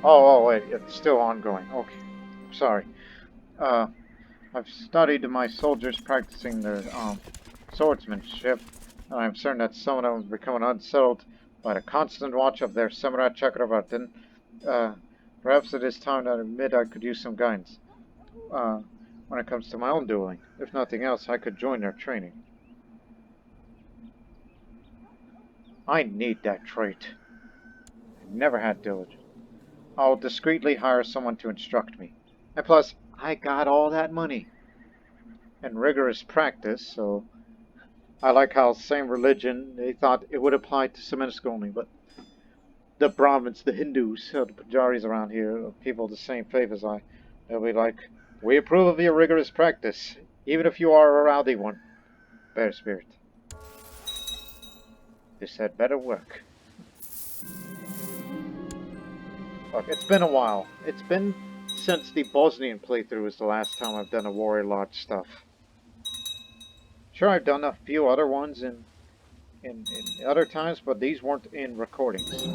Oh, wait, it's still ongoing. Okay. Sorry. I've studied my soldiers practicing their swordsmanship, and I'm certain that some of them have become unsettled by the constant watch of their Samurai Chakravartin. Perhaps it is time to admit I could use some guidance when it comes to my own dueling. If nothing else, I could join their training. I need that trait. I never had diligence. I'll discreetly hire someone to instruct me. And plus, I got all that money. And rigorous practice, so I like how same religion, they thought it would apply to Seminisco only, but the Brahmins, the Hindus, the Pujaris around here, people of the same faith as I, they'll be like, we approve of your rigorous practice, even if you are a rowdy one. Bear spirit. This had better work. Look, it's been a while. It's been since the Bosnian playthrough was the last time I've done a Warrior Lodge stuff. Sure, I've done a few other ones in other times, but these weren't in recordings.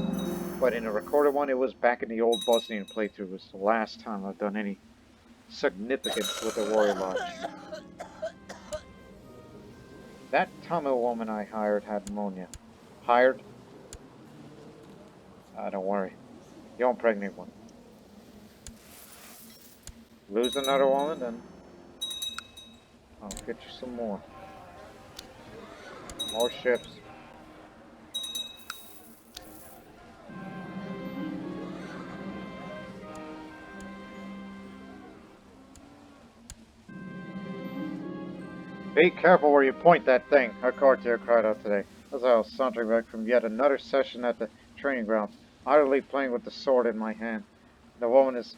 But in a recorded one, it was back in the old Bosnian playthrough. It was the last time I've done any significant with the Warrior Lodge. That Tamil woman I hired had pneumonia. Hired? Don't worry. You won't pregnant one. Lose another woman, then I'll get you some more. More ships. Be careful where you point that thing, a courtier cried out today, as I was sauntering back from yet another session at the training grounds, idly playing with the sword in my hand. The woman is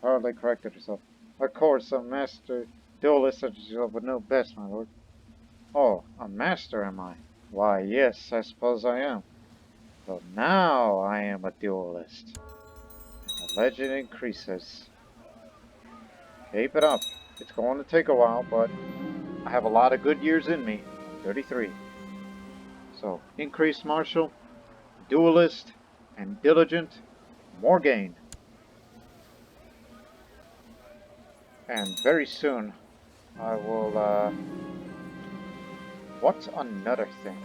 hardly corrected herself. Of course, a master duelist such as yourself would know best, my lord. Oh, a master, am I? Why, yes, I suppose I am. But now I am a duelist. The legend increases. Keep it up. It's going to take a while, but I have a lot of good years in me. I'm 33. So, increased martial, duelist, and diligent, more gain. And very soon, I will, what's another thing?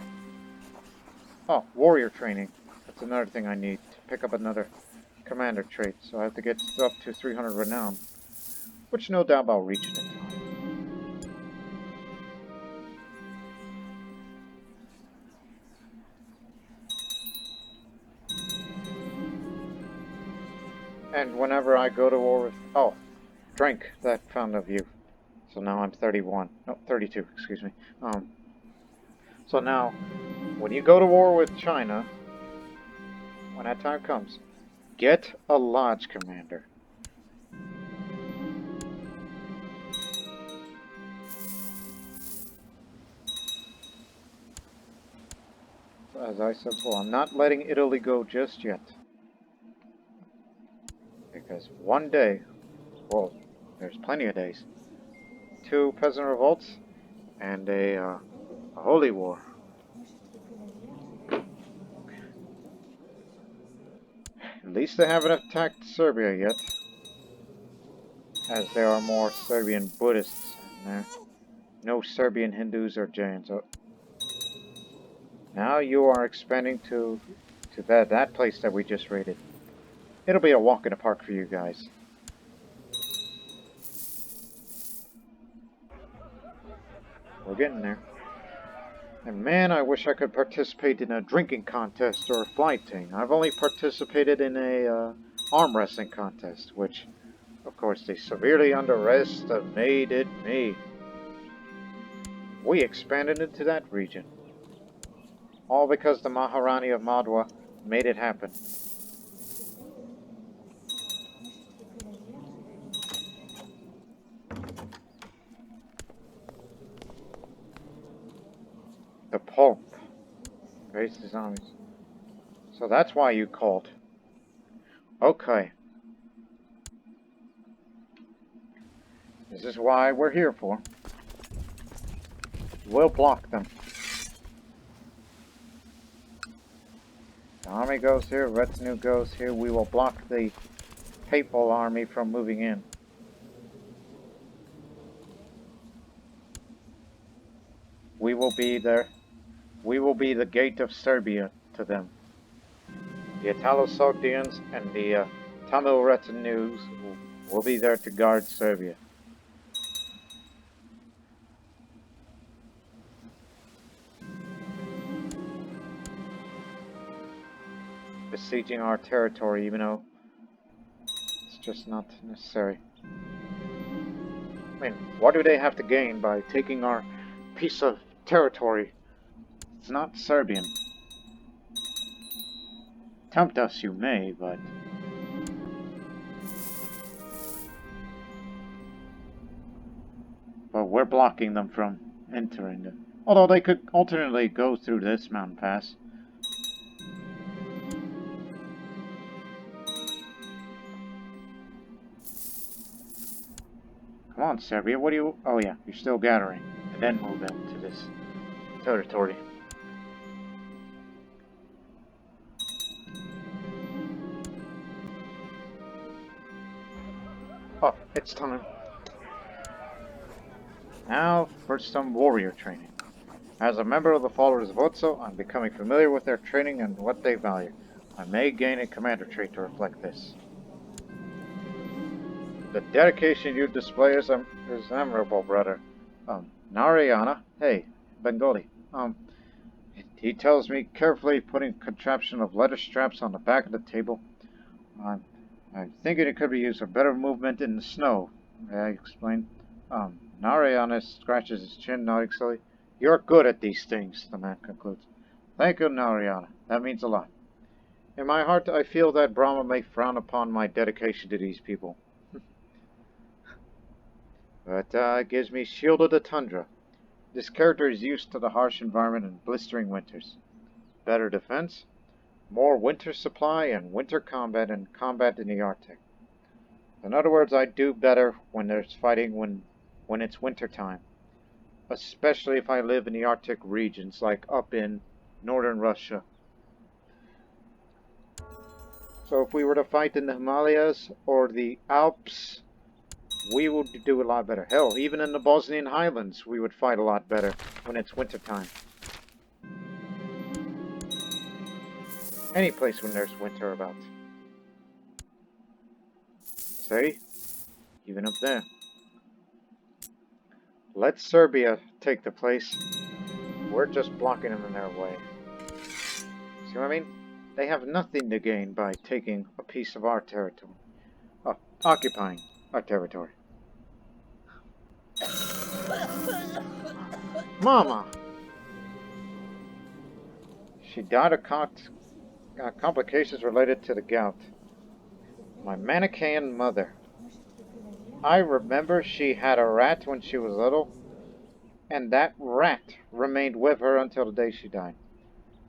Oh, warrior training. That's another thing I need to pick up another commander trait. So I have to get up to 300 renown, which no doubt I'll reach in time. And whenever I go to war with... Oh, drank that fountain of youth. So now I'm 31. No, 32, excuse me. So now, when you go to war with China, when that time comes, get a lodge commander. As I said before, I'm not letting Italy go just yet. Because one day, well, there's plenty of days, 2 peasant revolts and a holy war. At least they haven't attacked Serbia yet, as there are more Serbian Buddhists in there. No Serbian Hindus or Jains. So now you are expanding to that place that we just raided. It'll be a walk in the park for you guys. We're getting there. And man, I wish I could participate in a drinking contest or a flight thing. I've only participated in a arm wrestling contest, which, of course, they severely underestimated me. We expanded into that region. All because the Maharani of Madhwa made it happen. The Pope raised his armies. So that's why you called. Okay. This is why we're here for. We'll block them. The army goes here, retinue goes here. We will block the papal army from moving in. We will be there. We will be the gate of Serbia to them. The Italo-Sogdians and the Tamil retinues will be there to guard Serbia. Besieging our territory, even though it's just not necessary. I mean, what do they have to gain by taking our piece of territory? It's not Serbian. Tempt us you may, but... But we're blocking them from entering it. Although they could alternately go through this mountain pass. Come on, Serbia, what do you... Oh yeah, you're still gathering. And then move into this territory. Oh, it's time. Now for some warrior training. As a member of the followers of Otso, I'm becoming familiar with their training and what they value. I may gain a commander trait to reflect this. The dedication you display is admirable, brother. Narayana, hey, Bengali. He tells me carefully putting contraption of leather straps on the back of the table. I'm thinking it could be used for better movement in the snow. May I explain? Narayana scratches his chin, nodding slowly. You're good at these things, the man concludes. Thank you, Narayana. That means a lot. In my heart, I feel that Brahma may frown upon my dedication to these people. But it gives me Shield of the Tundra. This character is used to the harsh environment and blistering winters. Better defense, more winter supply, and winter combat and combat in the Arctic. In other words, I do better when there's fighting when it's winter time. Especially if I live in the Arctic regions, like up in northern Russia. So if we were to fight in the Himalayas or the Alps, we would do a lot better. Hell, even in the Bosnian Highlands, we would fight a lot better when it's winter time. Any place when there's winter about. See? Even up there. Let Serbia take the place. We're just blocking them in their way. See what I mean? They have nothing to gain by taking a piece of our territory. Occupying our territory. Mama! She died of complications related to the gout. My Manichaean mother. I remember she had a rat when she was little, and that rat remained with her until the day she died.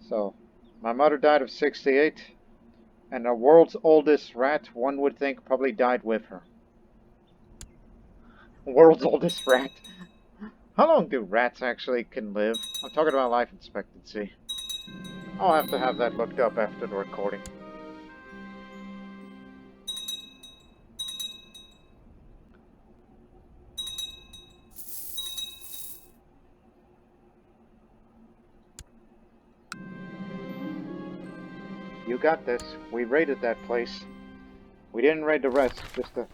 So, my mother died of 68, and the world's oldest rat, one would think, probably died with her. World's oldest rat. How long do rats actually can live? I'm talking about life expectancy. I'll have to have that looked up after the recording. You got this. We raided that place. We didn't raid the rest, just the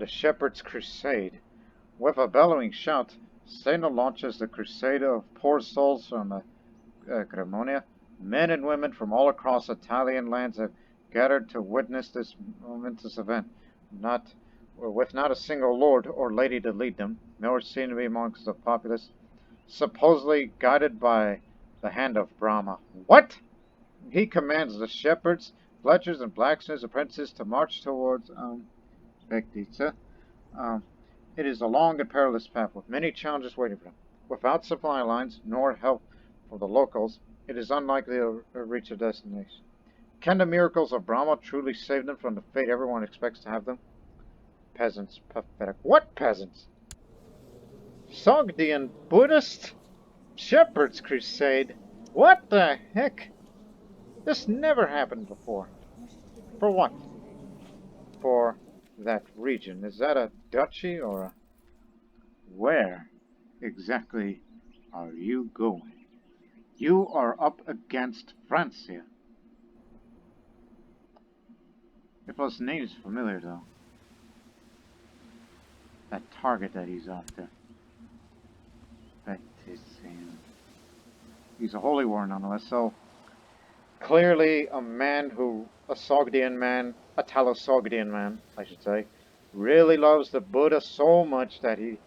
Shepherd's Crusade. With a bellowing shout, Satan launches the Crusade of poor souls from Cremonia. Men and women from all across Italian lands have gathered to witness this momentous event. With not a single lord or lady to lead them, nor seen to be amongst the populace, supposedly guided by the hand of Brahma. What? He commands the shepherds, fletchers, and blacksmiths' apprentices to march towards Bektica. It is a long and perilous path with many challenges waiting for them. Without supply lines nor help from the locals, it is unlikely to reach their destination. Can the miracles of Brahma truly save them from the fate everyone expects to have them? Peasants, pathetic. What peasants? Sogdian Buddhist? Shepherd's Crusade? What the heck? This never happened before. For what? For that region. Is that a duchy or a... Where exactly are you going? You are up against Francia. If his name is familiar though. That target that he's after. That is him. He's a holy war nonetheless, so clearly a Sogdian man, a Talo-Sogdian man, I should say, really loves the Buddha so much that he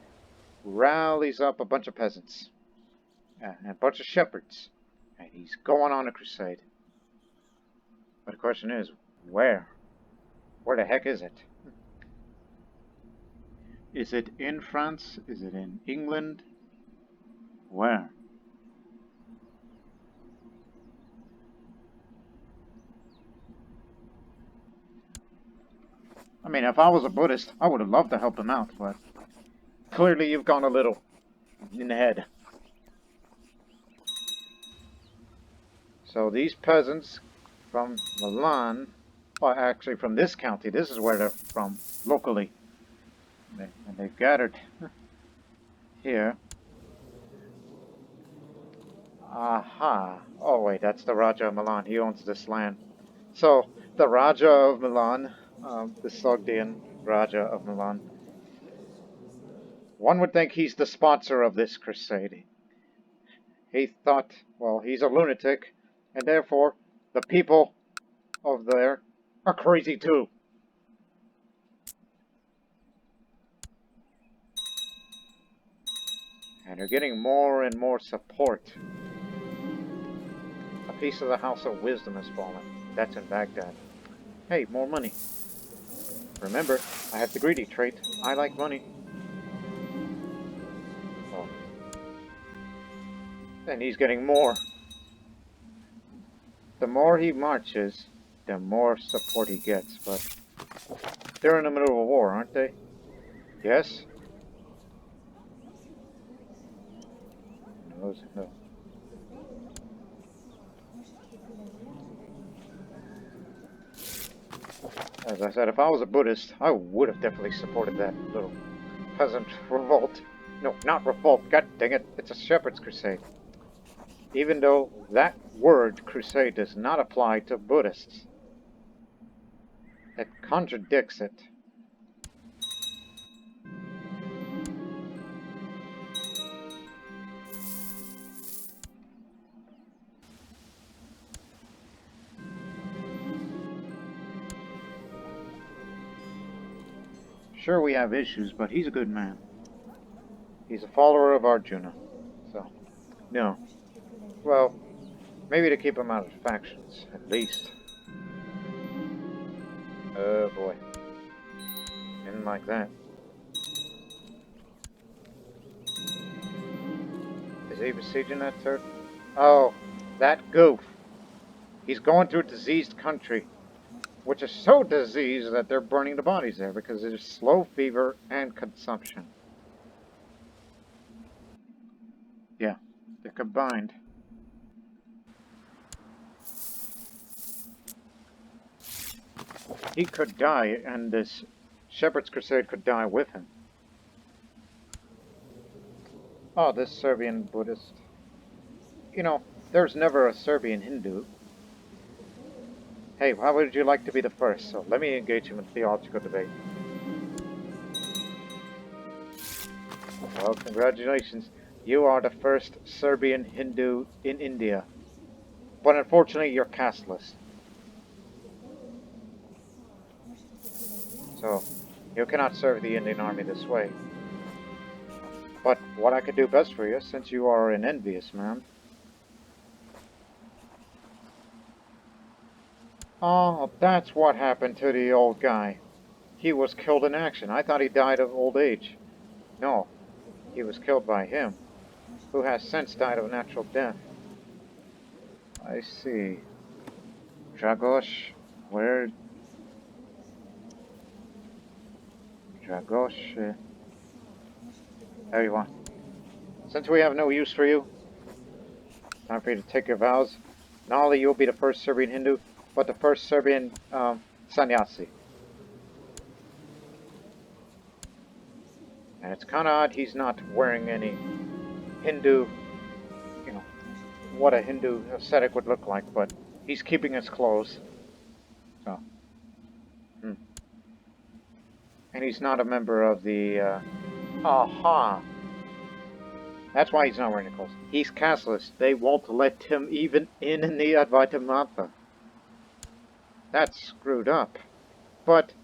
rallies up a bunch of peasants and a bunch of shepherds, and he's going on a crusade. But the question is, where? Where the heck is it? Is it in France? Is it in England? Where? I mean, if I was a Buddhist, I would have loved to help him out, but clearly you've gone a little in the head. So these peasants from Milan, well, actually from this county, this is where they're from, locally. And they've gathered here Aha. Oh wait, that's the Raja of Milan. He owns this land. So, the Raja of Milan, the Sogdian Raja of Milan, one would think he's the sponsor of this crusade. He thought, well, he's a lunatic, and therefore the people of there are crazy too. And they're getting more and more support. A piece of the House of Wisdom has fallen. That's in Baghdad. Hey, more money. Remember, I have the greedy trait. I like money. Oh. And he's getting more. The more he marches, the more support he gets, but they're in the middle of a war, aren't they? Yes? No. As I said, if I was a Buddhist, I would have definitely supported that little peasant revolt. No, not revolt, god dang it, it's a shepherd's crusade. Even though that word, crusade, does not apply to Buddhists. It contradicts it. Sure, we have issues, but he's a good man. He's a follower of Arjuna. So, no. Well, maybe to keep him out of factions, at least. Oh boy. Didn't like that. Is he besieging that turret? Oh, that goof. He's going through a diseased country, which is so diseased that they're burning the bodies there because there's slow fever and consumption. Yeah, they're combined. He could die, and this Shepherd's Crusade could die with him. Oh, this Serbian Buddhist. You know, there's never a Serbian Hindu. Hey, how would you like to be the first? So let me engage him in theological debate. Well, congratulations. You are the first Serbian Hindu in India. But unfortunately, you're casteless. So, you cannot serve the Indian army this way. But what I could do best for you, since you are an envious man... Oh, that's what happened to the old guy. He was killed in action. I thought he died of old age. No, he was killed by him, who has since died of natural death. I see. Dragosh, where... Dragosh... There you are. Since we have no use for you, time for you to take your vows. Not only you'll be the first Serbian Hindu, but the first Serbian sannyasi. And it's kind of odd he's not wearing any Hindu, you know, what a Hindu ascetic would look like, but he's keeping his clothes. So, And he's not a member of the, aha! That's why he's not wearing the clothes. He's casteless. They won't let him even in the Advaita Matha. That's screwed up. But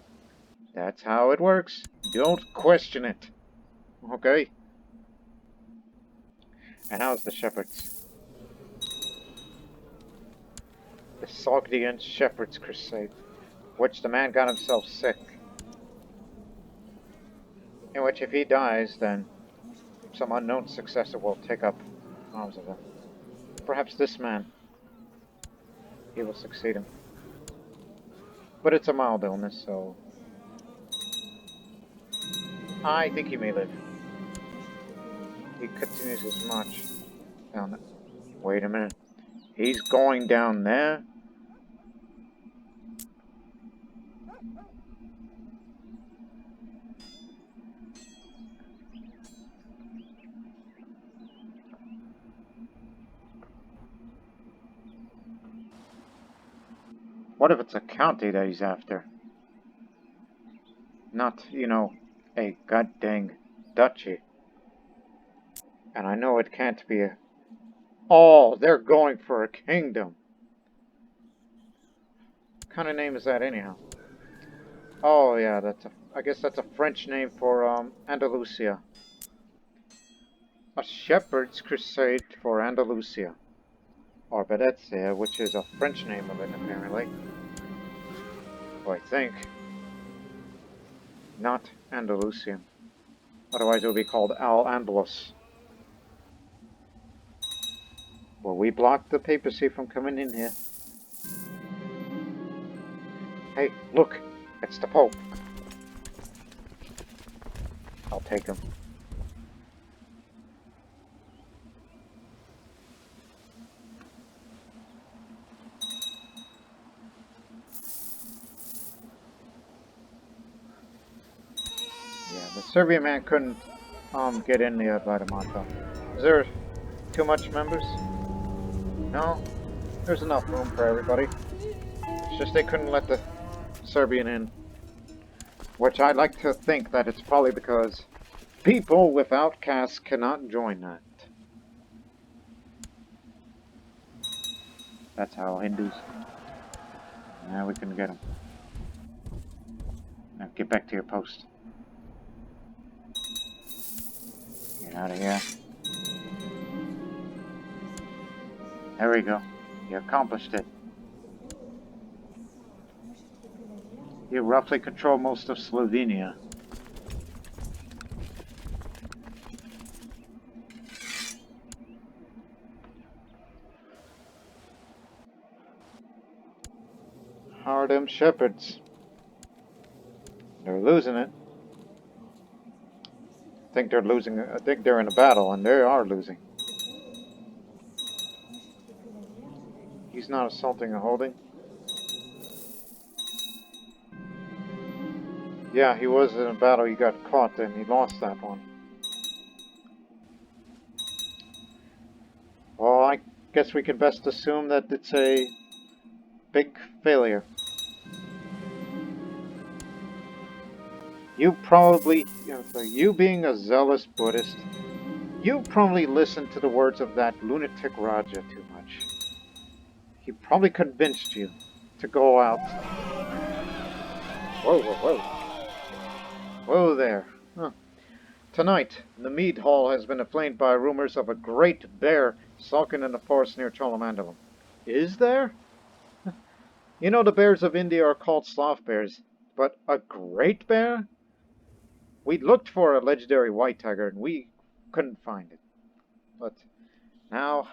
that's how it works. Don't question it. Okay? And how's the shepherds? The Sogdian Shepherd's Crusade, which the man got himself sick. In which if he dies, then some unknown successor will take up arms of him. Perhaps this man. He will succeed him. But it's a mild illness, so... I think he may live. He continues his march down there. Wait a minute. He's going down there? What if it's a county that he's after? Not, a goddamn duchy. And I know it can't be a... Oh, they're going for a kingdom. What kind of name is that anyhow? Oh yeah, I guess that's a French name for Andalusia. A shepherd's crusade for Andalusia. Or Venezia, which is a French name of it apparently. Well, I think. Not Andalusian. Otherwise it would be called Al-Andalus. Well, we blocked the papacy from coming in here. Hey, look! It's the Pope. I'll take him. Yeah, the Serbian man couldn't get in the Vitamonta. Is there too much members? No? There's enough room for everybody. It's just they couldn't let the Serbian in. Which I'd like to think that it's probably because people without castes cannot join that. That's how Hindus... Now we can get them. Now get back to your post. Get out of here. There we go. You accomplished it. You roughly control most of Slovenia. How are them shepherds? They're losing it. I think they're in a battle, and they are losing. He's not assaulting or holding. Yeah, he was in a battle, he got caught, and he lost that one. Well, I guess we can best assume that it's a big failure. You probably, you being a zealous Buddhist, you probably listened to the words of that lunatic Raja too much. He probably convinced you to go out. Whoa, whoa, whoa. Whoa there. Huh. Tonight, the mead hall has been aflamed by rumors of a great bear sulking in the forest near Cholamandalam. Is there? You know the bears of India are called sloth bears, but a great bear? We looked for a legendary white tiger and we couldn't find it. But now,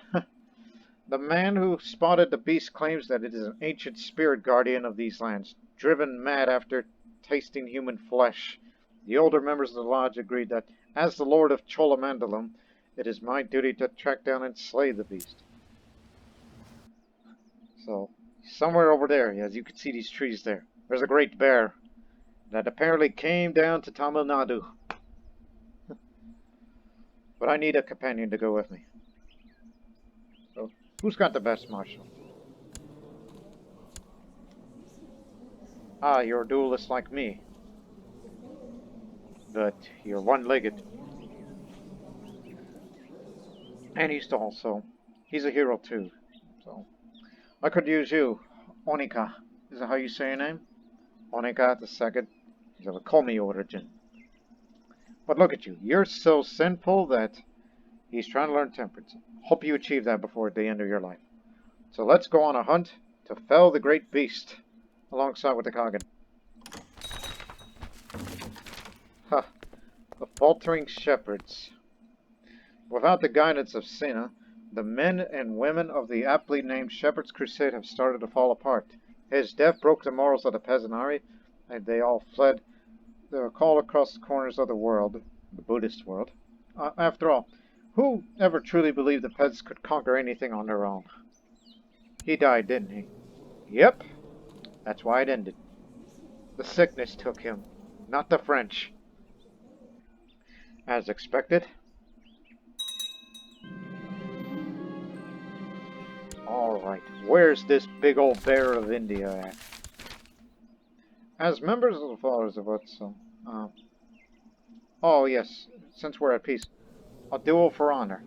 the man who spotted the beast claims that it is an ancient spirit guardian of these lands, driven mad after tasting human flesh. The older members of the lodge agreed that, as the lord of Cholamandalam, it is my duty to track down and slay the beast. So, somewhere over there, as you can see these trees there, there's a great bear that apparently came down to Tamil Nadu. But I need a companion to go with me. So, who's got the best martial? Ah, you're a duelist like me. But you're one-legged. And he's tall, so he's a hero too. So I could use you. Onika. Is that how you say your name? Onika the second. He's of a Komi origin. But look at you. You're so sinful that he's trying to learn temperance. Hope you achieve that before the end of your life. So let's go on a hunt to fell the great beast alongside with the Kagan. Ha! The faltering shepherds. Without the guidance of Sina, the men and women of the aptly named Shepherd's Crusade have started to fall apart. His death broke the morals of the peasantry, and they all fled. They were called across the corners of the world, the Buddhist world. After all, who ever truly believed the peasants could conquer anything on their own? He died, didn't he? Yep. That's why it ended. The sickness took him, not the French. As expected. Alright, where's this big old bear of India at? As members of the followers of Otso, oh yes, since we're at peace, a duel for honor.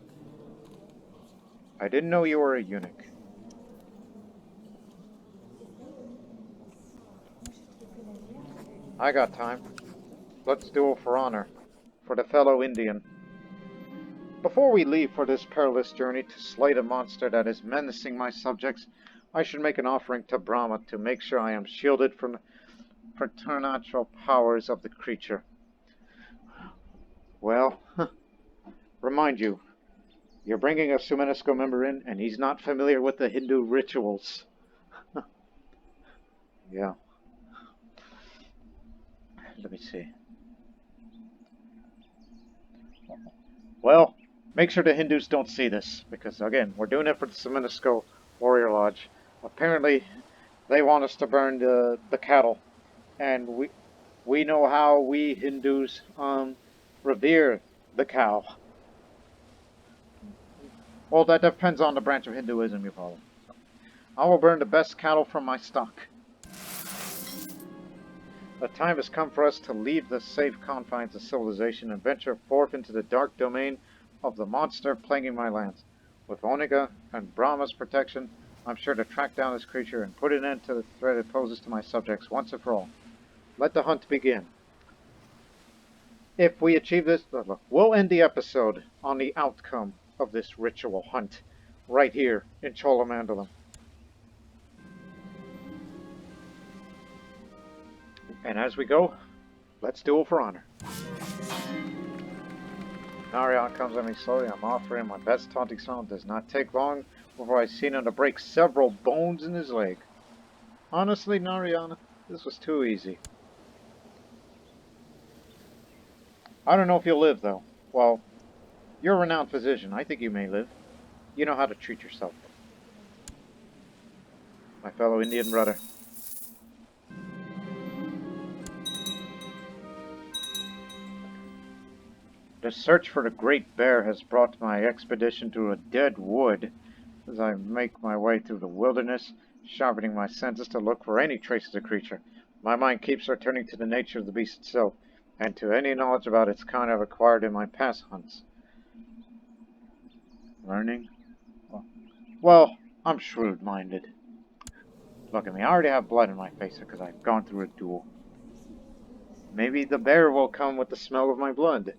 I didn't know you were a eunuch. I got time. Let's duel for honor, for the fellow Indian. Before we leave for this perilous journey to slay the monster that is menacing my subjects, I should make an offering to Brahma to make sure I am shielded from the preternatural powers of the creature. Well, remind you, you're bringing a Sumenesco member in, and he's not familiar with the Hindu rituals. Yeah. Let me see. Well, make sure the Hindus don't see this, because again, we're doing it for the Sumenesco Warrior Lodge. Apparently, they want us to burn the cattle, and we know how we Hindus revere the cow. Well, that depends on the branch of Hinduism you follow. I will burn the best cattle from my stock. The time has come for us to leave the safe confines of civilization and venture forth into the dark domain of the monster plaguing my lands. With Oniga and Brahma's protection, I'm sure to track down this creature and put an end to the threat it poses to my subjects once and for all. Let the hunt begin. If we achieve this, we'll end the episode on the outcome of this ritual hunt right here in Cholamandalam. And as we go, let's duel for honor. Narayan comes at me slowly. I'm offering my best taunting sound. It does not take long before I see him to break several bones in his leg. Honestly, Narayan, this was too easy. I don't know if you'll live, though. Well, you're a renowned physician. I think you may live. You know how to treat yourself. My fellow Indian brother. The search for the Great Bear has brought my expedition to a dead wood as I make my way through the wilderness, sharpening my senses to look for any traces of the creature. My mind keeps returning to the nature of the beast itself, and to any knowledge about its kind I've acquired in my past hunts. Learning? Well, I'm shrewd-minded. Look at me, I already have blood in my face because I've gone through a duel. Maybe the bear will come with the smell of my blood.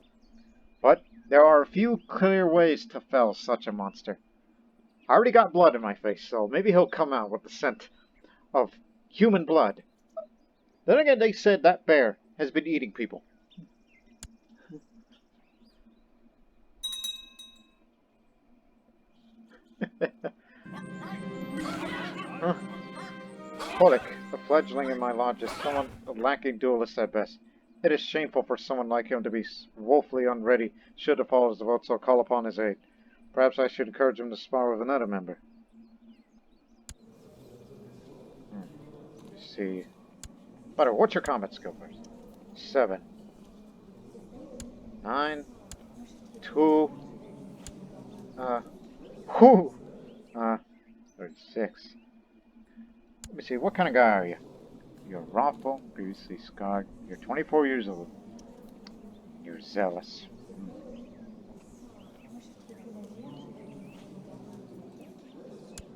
But there are a few clear ways to fell such a monster. I already got blood in my face, so maybe he'll come out with the scent of human blood. Then again, they said that bear has been eating people. Huh? Kolik, the fledgling in my lodge, is someone a lacking duelist at best. It is shameful for someone like him to be woefully unready should the followers of Otso call upon his aid. Perhaps I should encourage him to spar with another member. Let's see. Butter, what's your combat skill first? 7. 9. 2. 36. Let me see, what kind of guy are you? You're wrathful, previously scarred. You're 24 years old. You're zealous.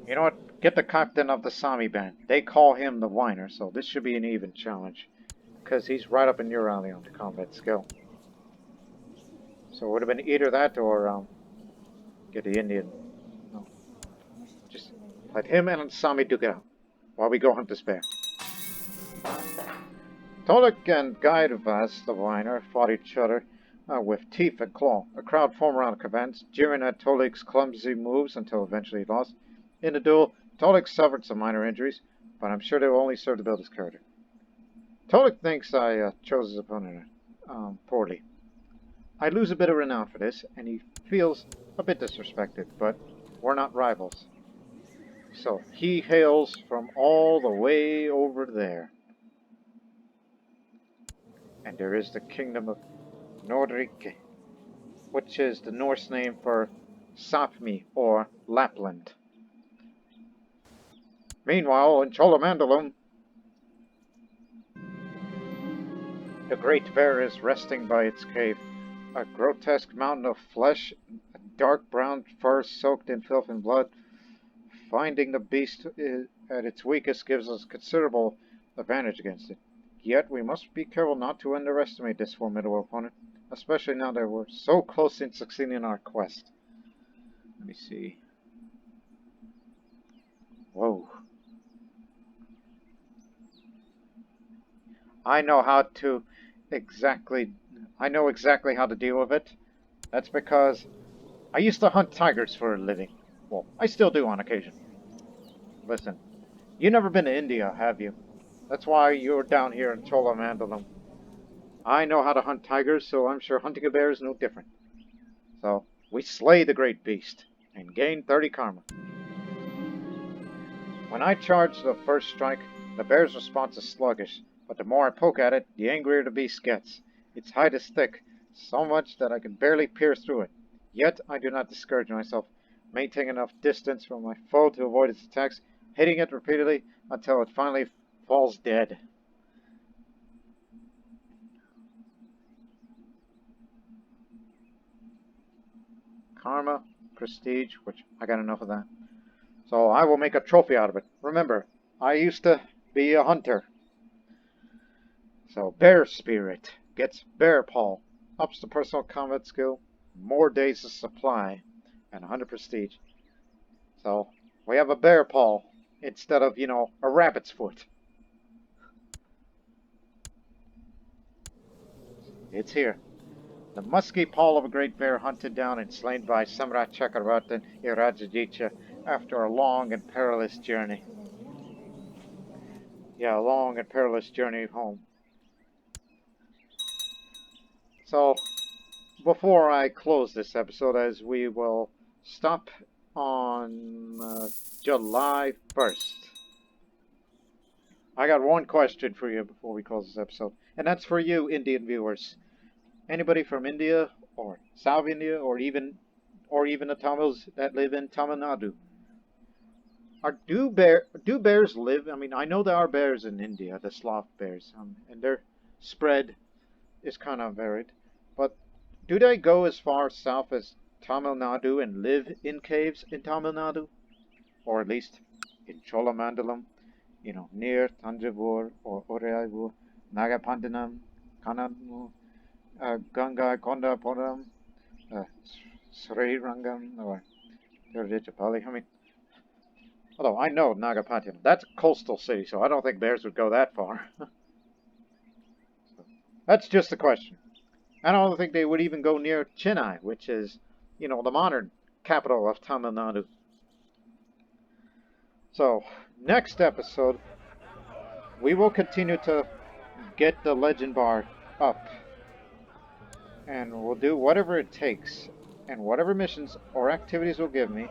You know what? Get the captain of the Sami band. They call him the whiner, so this should be an even challenge. Because he's right up in your alley on the combat skill. So it would have been either that or get the Indian. No. Just let him and Sami duke it out while we go hunt this bear. Tolik and Guide Vas, the whiner, fought each other with teeth and claw. A crowd formed around the caboose, jeering at Tolik's clumsy moves until eventually he lost. In the duel, Tolik suffered some minor injuries, but I'm sure they will only serve to build his character. Tolik thinks I chose his opponent poorly. I lose a bit of renown for this, and he feels a bit disrespected, but we're not rivals. So he hails from all the way over there. And there is the kingdom of Nordrike, which is the Norse name for Sapmi or Lapland. Meanwhile, in Cholamandalam, the great bear is resting by its cave. A grotesque mountain of flesh, a dark brown fur soaked in filth and blood. Finding the beast at its weakest gives us considerable advantage against it. Yet we must be careful not to underestimate this formidable opponent, especially now that we're so close in succeeding in our quest. Let me see. Whoa. I know exactly how to deal with it. That's because I used to hunt tigers for a living. Well, I still do on occasion. Listen, you've never been to India, have you? That's why you're down here in Cholamandalam. I know how to hunt tigers, so I'm sure hunting a bear is no different. So, we slay the great beast, and gain 30 karma. When I charge the first strike, the bear's response is sluggish, but the more I poke at it, the angrier the beast gets. Its hide is thick, so much that I can barely pierce through it. Yet I do not discourage myself, maintaining enough distance from my foe to avoid its attacks, hitting it repeatedly until it finally falls dead. Karma, prestige, which I got enough of that. So I will make a trophy out of it. Remember, I used to be a hunter. So bear spirit gets bear paw, ups the personal combat skill, more days of supply, and 100 prestige. So we have a bear paw instead of, a rabbit's foot. It's here. The musky paw of a great bear hunted down and slain by Samrat Chakravartin and Irajaditya after a long and perilous journey. Yeah, a long and perilous journey home. So, before I close this episode, as we will stop on July 1st, I got one question for you before we close this episode, and that's for you, Indian viewers. Anybody from India or South India or even the Tamils that live in Tamil Nadu? Do bears live? I mean, I know there are bears in India, the sloth bears, and their spread is kind of varied. But do they go as far south as Tamil Nadu and live in caves in Tamil Nadu? Or at least in Cholamandalam, near Tanjavur or Oraivu, Nagapandinam, Kannadu, Ganga Kondapuram, Srirangam, or Tiruchirappalli. I mean, although I know Nagapattinam, that's a coastal city, so I don't think bears would go that far. That's just a question. I don't think they would even go near Chennai, which is, the modern capital of Tamil Nadu. So, next episode, we will continue to get the legend bar up. And we'll do whatever it takes. And whatever missions or activities will give me,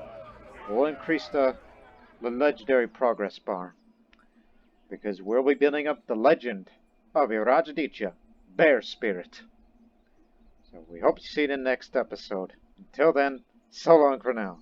will increase the legendary progress bar. Because we'll be building up the legend of Irajaditya, Bear Spirit. So we hope to see you in the next episode. Until then, so long for now.